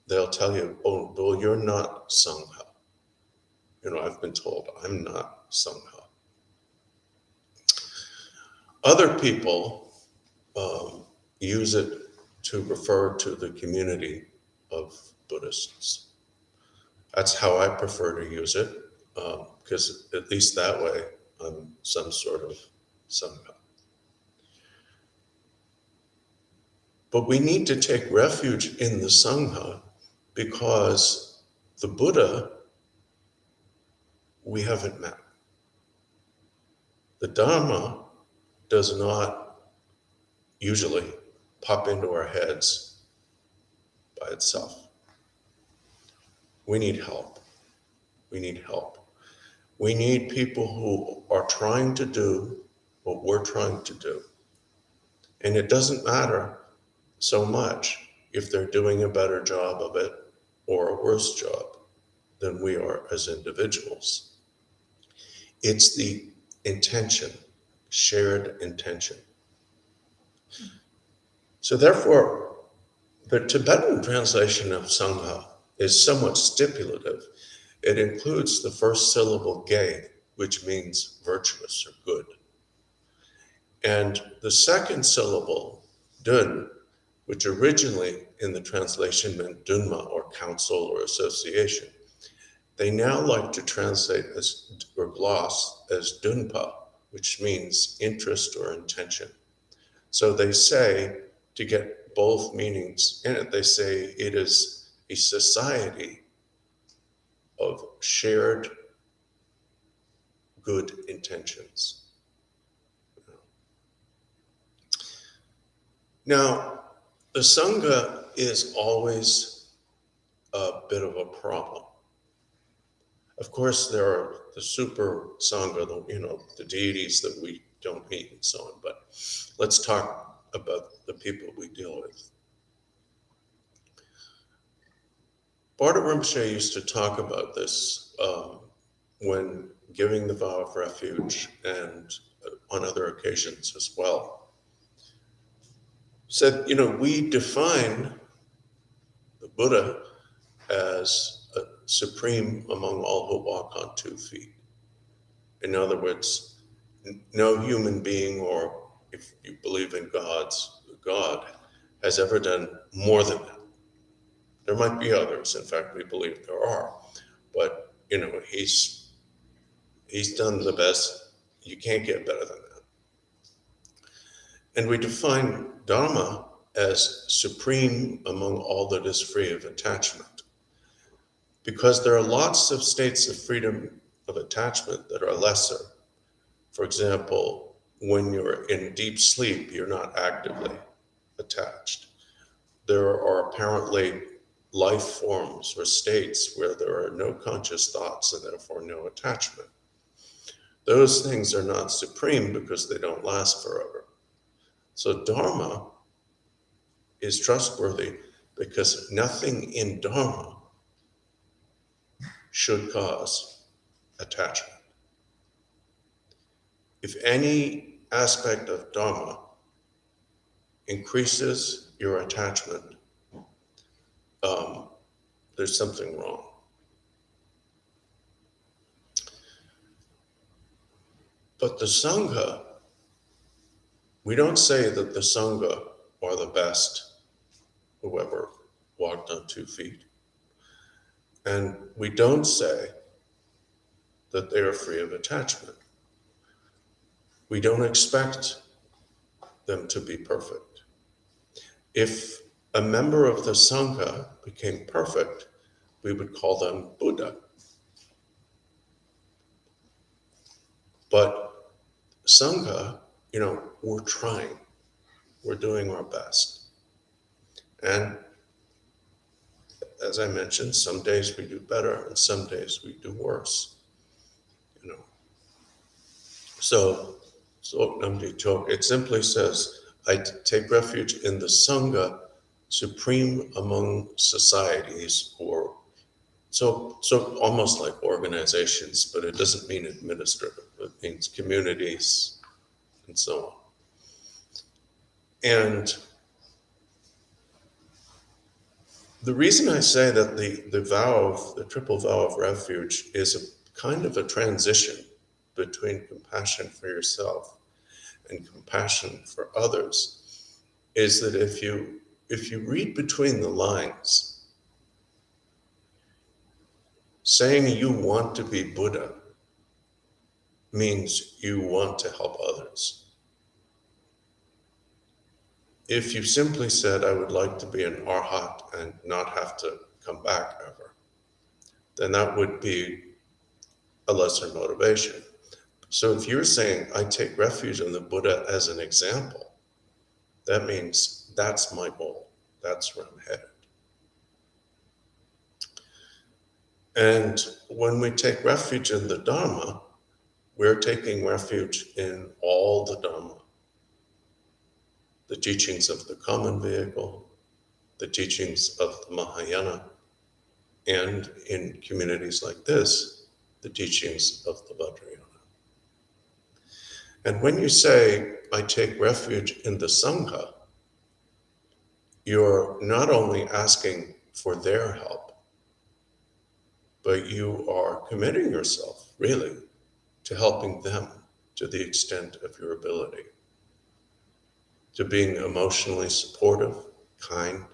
they'll tell you, oh, well, you're not Sangha. I've been told I'm not Sangha. Other people use it to refer to the community of Buddhists. That's how I prefer to use it, because at least that way I'm some sort of Sangha. But we need to take refuge in the Sangha because the Buddha we haven't met. The Dharma does not usually pop into our heads by itself. We need help. We need help. We need people who are trying to do what we're trying to do. And it doesn't matter so much if they're doing a better job of it or a worse job than we are as individuals. It's the intention, shared intention. So therefore, the Tibetan translation of Sangha is somewhat stipulative. It includes the first syllable ge, which means virtuous or good. And the second syllable, dun, which originally in the translation meant dunma or council or association, they now like to translate as or gloss as dunpa, which means interest or intention. So they say, to get both meanings in it, they say it is a society of shared good intentions. Now, the Sangha is always a bit of a problem. Of course, there are the super Sangha, the deities that we don't meet and so on, but let's talk about the people we deal with. Bardor Rinpoche used to talk about this when giving the vow of refuge and on other occasions as well. Said, we define the Buddha as a supreme among all who walk on 2 feet. In other words, no human being, or if you believe in God, has ever done more than that. There might be others. In fact, we believe there are. But, he's done the best. You can't get better than that. And we define Dharma as supreme among all that is free of attachment. Because there are lots of states of freedom of attachment that are lesser. For example, when you're in deep sleep, you're not actively attached. There are apparently life forms or states where there are no conscious thoughts and therefore no attachment. Those things are not supreme because they don't last forever. So Dharma is trustworthy because nothing in Dharma should cause attachment. If any aspect of Dharma increases your attachment, there's something wrong. But the Sangha, we don't say that the Sangha are the best who ever walked on 2 feet. And we don't say that they are free of attachment. We don't expect them to be perfect. If a member of the Sangha became perfect, we would call them Buddha. But Sangha, we're trying, we're doing our best. And as I mentioned, some days we do better and some days we do worse. So Namdi Chok, it simply says, I take refuge in the Sangha, supreme among societies, or so almost like organizations, but it doesn't mean administrative. It means communities and so on. And the reason I say that the triple vow of refuge is a kind of a transition between compassion for yourself and compassion for others is that if you read between the lines, saying you want to be Buddha means you want to help others. If you simply said, I would like to be an arhat and not have to come back ever, then that would be a lesser motivation. So if you're saying, I take refuge in the Buddha as an example, that means that's my goal. That's where I'm headed. And when we take refuge in the Dharma, we're taking refuge in all the Dharma. The teachings of the common vehicle, the teachings of the Mahayana, and in communities like this, the teachings of the Vajrayana. And when you say, I take refuge in the Sangha, you're not only asking for their help, but you are committing yourself, really, to helping them to the extent of your ability, to being emotionally supportive, kind,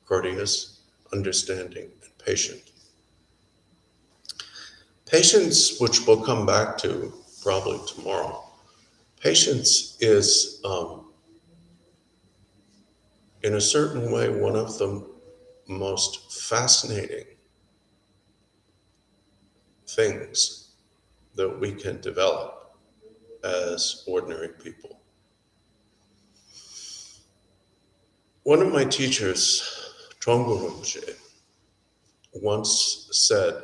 courteous, understanding, and patient. Patience, which we'll come back to probably tomorrow, patience is, in a certain way, one of the most fascinating things that we can develop as ordinary people. One of my teachers, Trungpa Rinpoche, once said,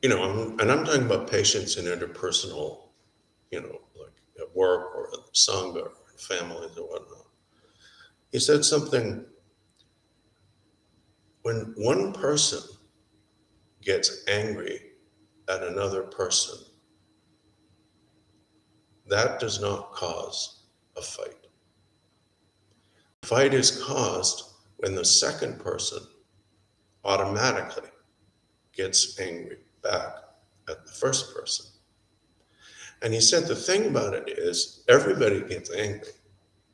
and I'm talking about patience in interpersonal, like at work or at Sangha or in families or whatnot. He said something, when one person gets angry at another person, that does not cause a fight. The fight is caused when the second person automatically gets angry back at the first person. And he said the thing about it is everybody gets angry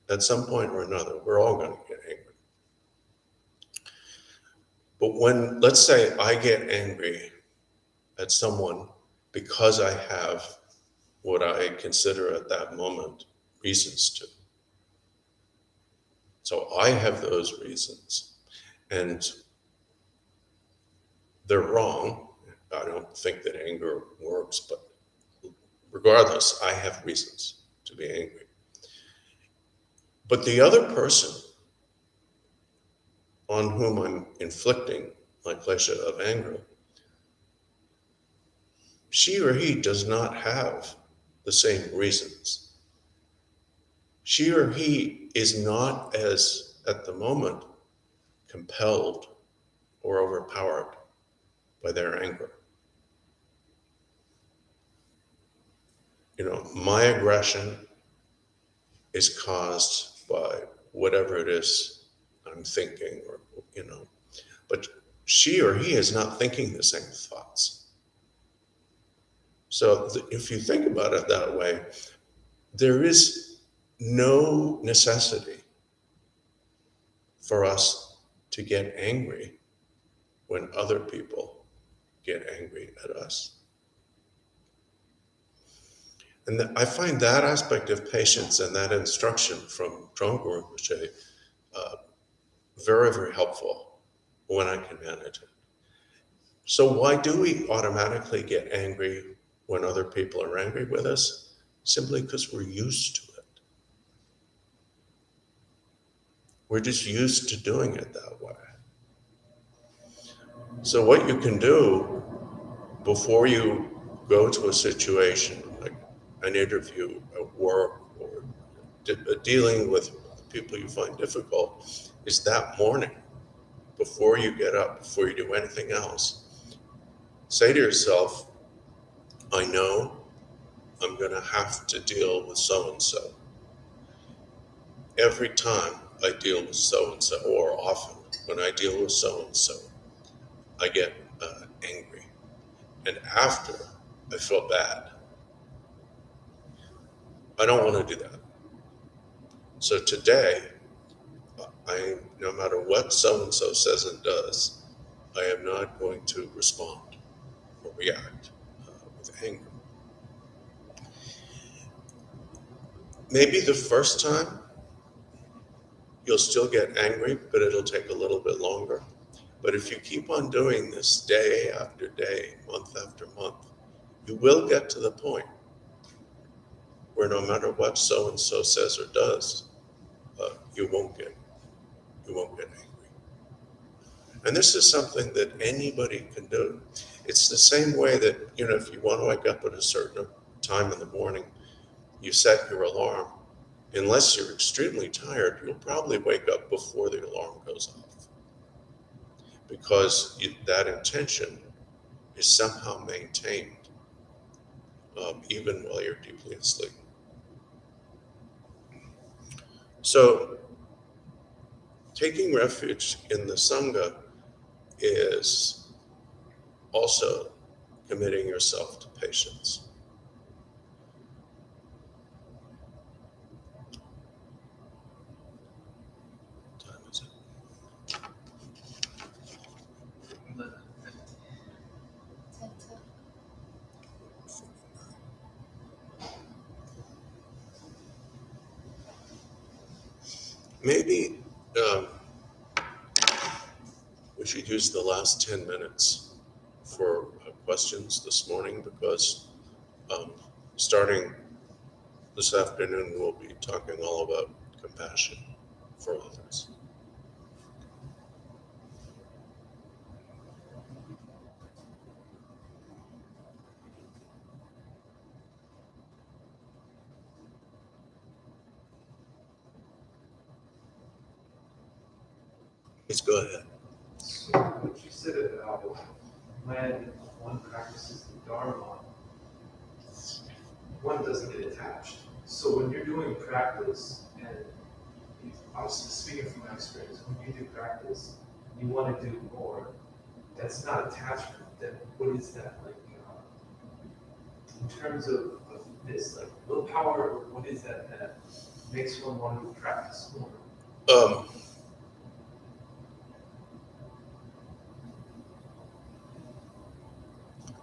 at some point or another. We're all going to get angry. But when, let's say I get angry at someone because I have what I consider at that moment reasons to. So I have those reasons, and they're wrong. I don't think that anger works, but regardless, I have reasons to be angry. But the other person on whom I'm inflicting my klesha of anger, she or he does not have the same reasons. She or he is not as, at the moment, compelled or overpowered by their anger. My aggression is caused by whatever it is I'm thinking, or, but she or he is not thinking the same thoughts. So if you think about it that way, there is no necessity for us to get angry when other people get angry at us. And I find that aspect of patience and that instruction from Trungpa Rinpoche very, very helpful when I can manage it. So why do we automatically get angry when other people are angry with us, simply because we're used to it. We're just used to doing it that way. So what you can do before you go to a situation like an interview at work or dealing with people you find difficult is that morning, before you get up, before you do anything else, say to yourself, I know I'm going to have to deal with so-and-so. Every time I deal with so-and-so, or often when I deal with so-and-so, I get angry. And after, I feel bad. I don't want to do that. So today, no matter what so-and-so says and does, I am not going to respond or react with anger. Maybe the first time you'll still get angry, but it'll take a little bit longer. But if you keep on doing this day after day, month after month, you will get to the point where no matter what so-and-so says or does, you won't get angry. And this is something that anybody can do. It's the same way that, if you want to wake up at a certain time in the morning, you set your alarm. Unless you're extremely tired, you'll probably wake up before the alarm goes off, because that intention is somehow maintained even while you're deeply asleep. So taking refuge in the Sangha is also committing yourself to patience. What time is it? Maybe we should use the last 10 minutes for questions this morning, because starting this afternoon, we'll be talking all about compassion for others. Please go ahead. So what you said about when one practices the Dharma, one doesn't get attached. So when you're doing practice, and I'm speaking from my experience, when you do practice, you want to do more, that's not attachment. Then what is that like? In terms of this, like willpower, what is that makes one want to practice more?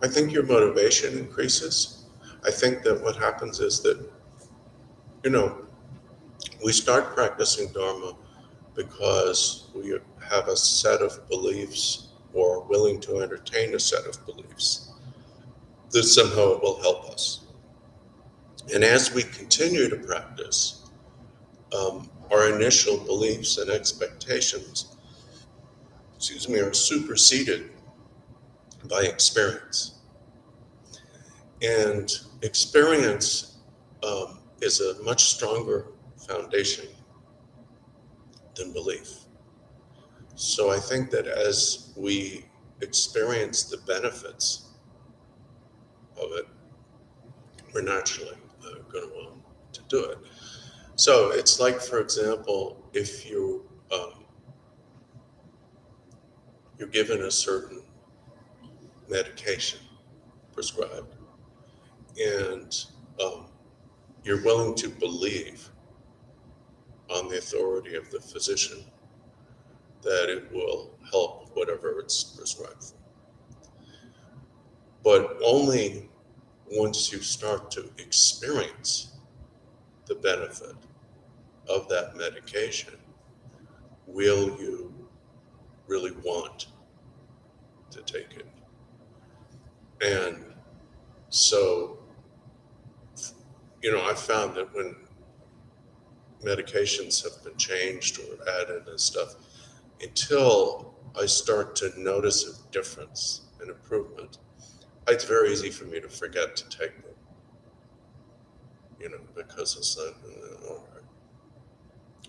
I think your motivation increases. I think that what happens is that, we start practicing Dharma because we have a set of beliefs, or are willing to entertain a set of beliefs that somehow it will help us. And as we continue to practice, our initial beliefs and expectations, are superseded by experience. And experience is a much stronger foundation than belief. So I think that as we experience the benefits of it, we're naturally going to want to do it. So it's like, for example, if you're given a certain medication prescribed, and you're willing to believe on the authority of the physician that it will help whatever it's prescribed for. But only once you start to experience the benefit of that medication will you really want to take it. And So, I found that when medications have been changed or added and stuff, until I start to notice a difference, an improvement, it's very easy for me to forget to take them, because it's not, all right.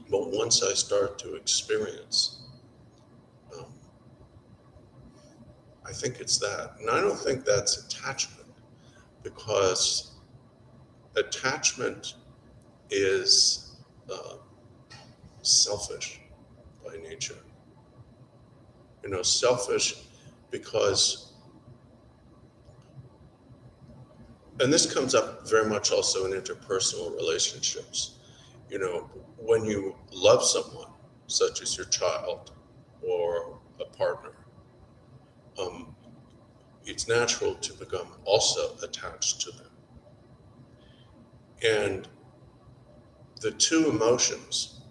But once I start to experience, um, I think it's that. And I don't think that's attachment, because attachment is selfish by nature. Selfish because, and this comes up very much also in interpersonal relationships. When you love someone, such as your child or a partner, it's natural to become also attached to them. And the two emotions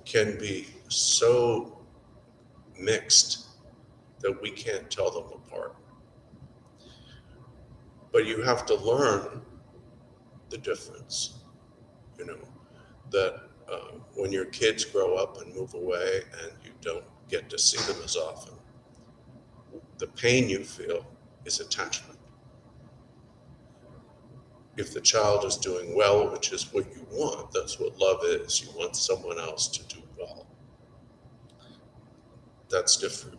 can be so mixed that we can't tell them apart. But you have to learn the difference, that when your kids grow up and move away and you don't get to see them as often, the pain you feel is attachment. If the child is doing well, which is what you want, that's what love is. You want someone else to do well. That's different.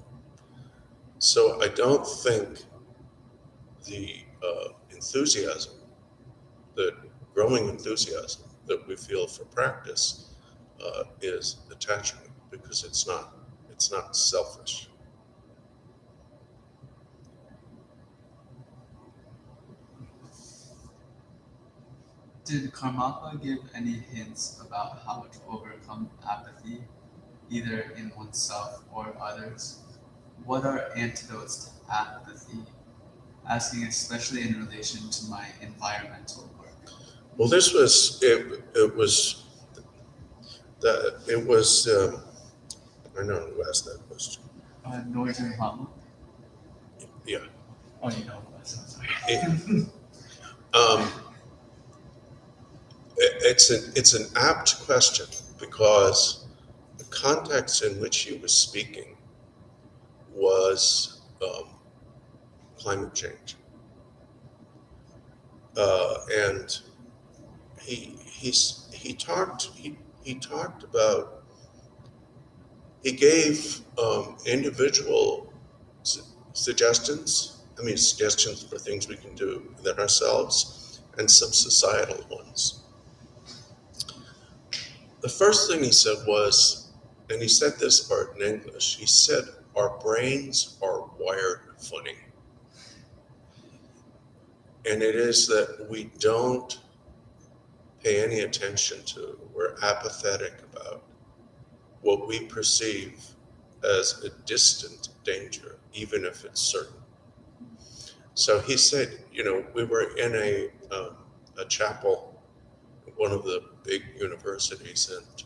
So I don't think the enthusiasm, the growing enthusiasm that we feel for practice is attachment, because it's not selfish. Did Karmapa give any hints about how to overcome apathy, either in oneself or others? What are antidotes to apathy? Asking especially in relation to my environmental work. Well, this was it was that it was. I know who asked that question. Northern Lama? Yeah. Oh, you know who asked, I'm sorry. It's an apt question, because the context in which he was speaking was climate change, and he talked about, he gave individual suggestions. I mean, suggestions for things we can do within ourselves, and some societal ones. The first thing he said was, and he said this part in English, he said, our brains are wired funny. And it is that we don't pay any attention to, we're apathetic about what we perceive as a distant danger, even if it's certain. So he said, we were in a chapel at one of the big universities, and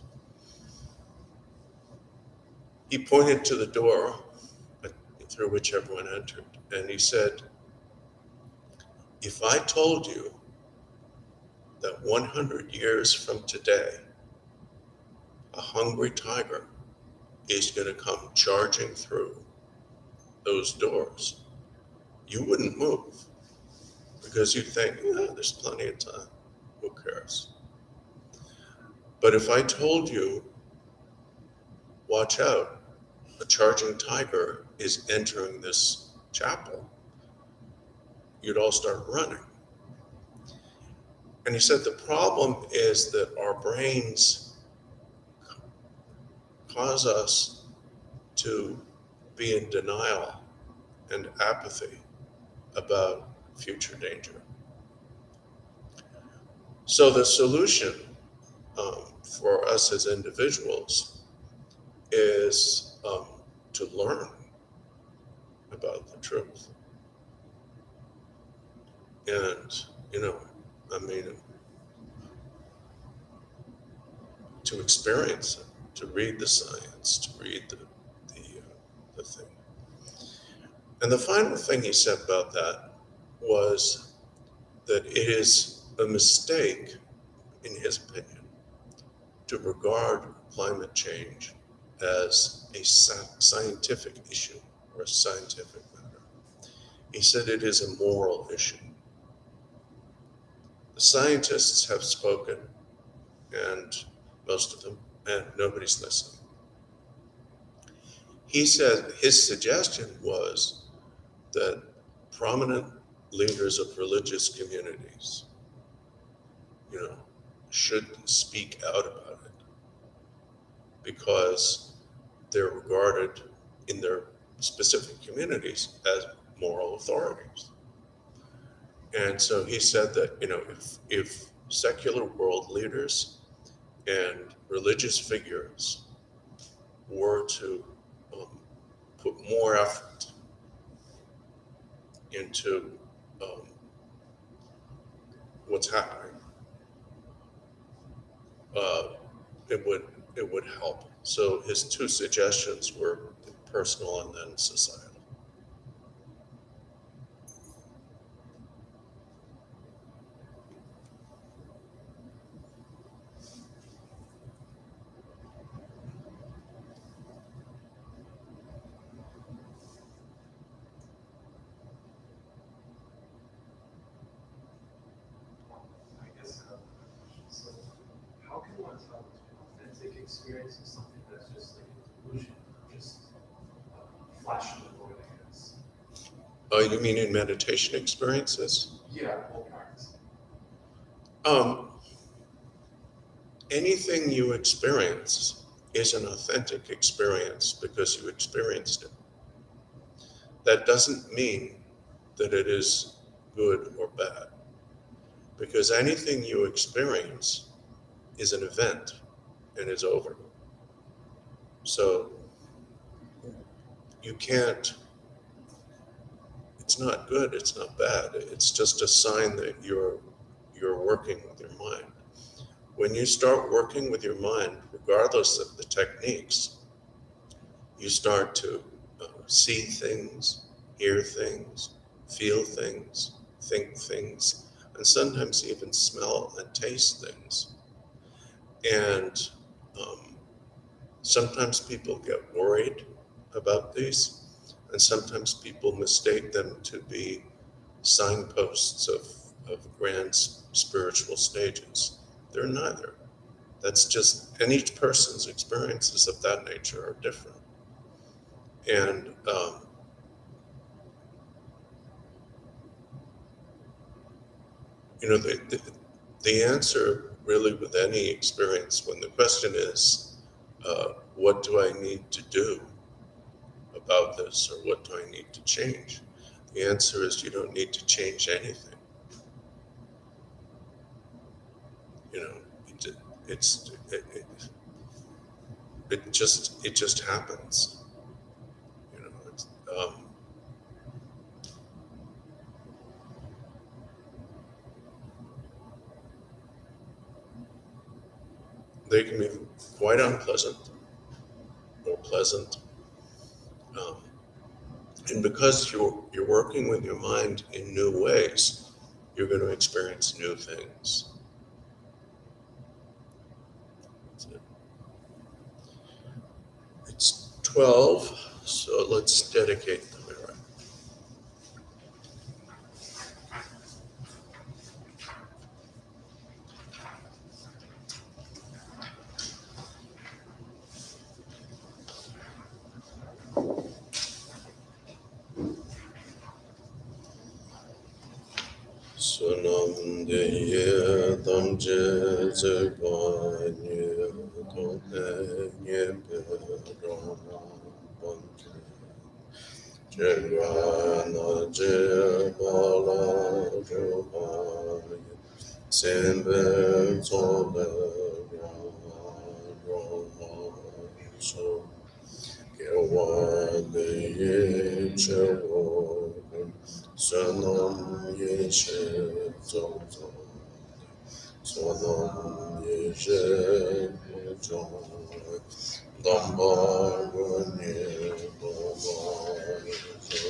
he pointed to the door through which everyone entered, and he said, if I told you that 100 years from today, a hungry tiger is going to come charging through those doors, you wouldn't move, because you'd think, there's plenty of time, who cares? But if I told you, watch out, a charging tiger is entering this chapel, you'd all start running. And he said the problem is that our brains cause us to be in denial and apathy about future danger. So the solution for us as individuals is to learn about the truth. And, to experience it, to read the science, to read the thing. And the final thing he said about that was that it is a mistake, in his opinion, to regard climate change as a scientific issue or a scientific matter. He said it is a moral issue. The scientists have spoken, and most of them, and nobody's listening. He said his suggestion was that prominent leaders of religious communities, should speak out about it because they're regarded in their specific communities as moral authorities. And so he said that, if secular world leaders and religious figures were to put more effort into what's happening, it would help. So his two suggestions were personal and then societal. I guess so. How can one tell between authentic experience and something that's just like an illusion, just flash in the Lord, I guess? Oh, you mean in meditation experiences? Yeah, whole practice. Anything you experience is an authentic experience because you experienced it. That doesn't mean that it is good or bad, because anything you experience is an event and is over. So you can't, it's not good, it's not bad. It's just a sign that you're working with your mind. When you start working with your mind, regardless of the techniques, you start to see things, hear things, feel things, think things, and sometimes even smell and taste things. And sometimes people get worried about these, and sometimes people mistake them to be signposts of grand spiritual stages. They're neither. That's just, and each person's experiences of that nature are different. And the answer really with any experience, when the question is, what do I need to do about this, or what do I need to change? The answer is you don't need to change anything. It just happens. It's, they can be quite unpleasant or pleasant. And because you're working with your mind in new ways, you're going to experience new things. That's it. It's 12, so let's dedicate the mirror. Sunam Deye Damje Zerba Nye Tone Nye Perama Bante Jegana Jebala Jobaya Sembe Tole Rama So Gewa Deye Chewo Lama Yeshe Gyamtso, Lama Yeshe Gyamtso, Lama Yeshe Gyamtso.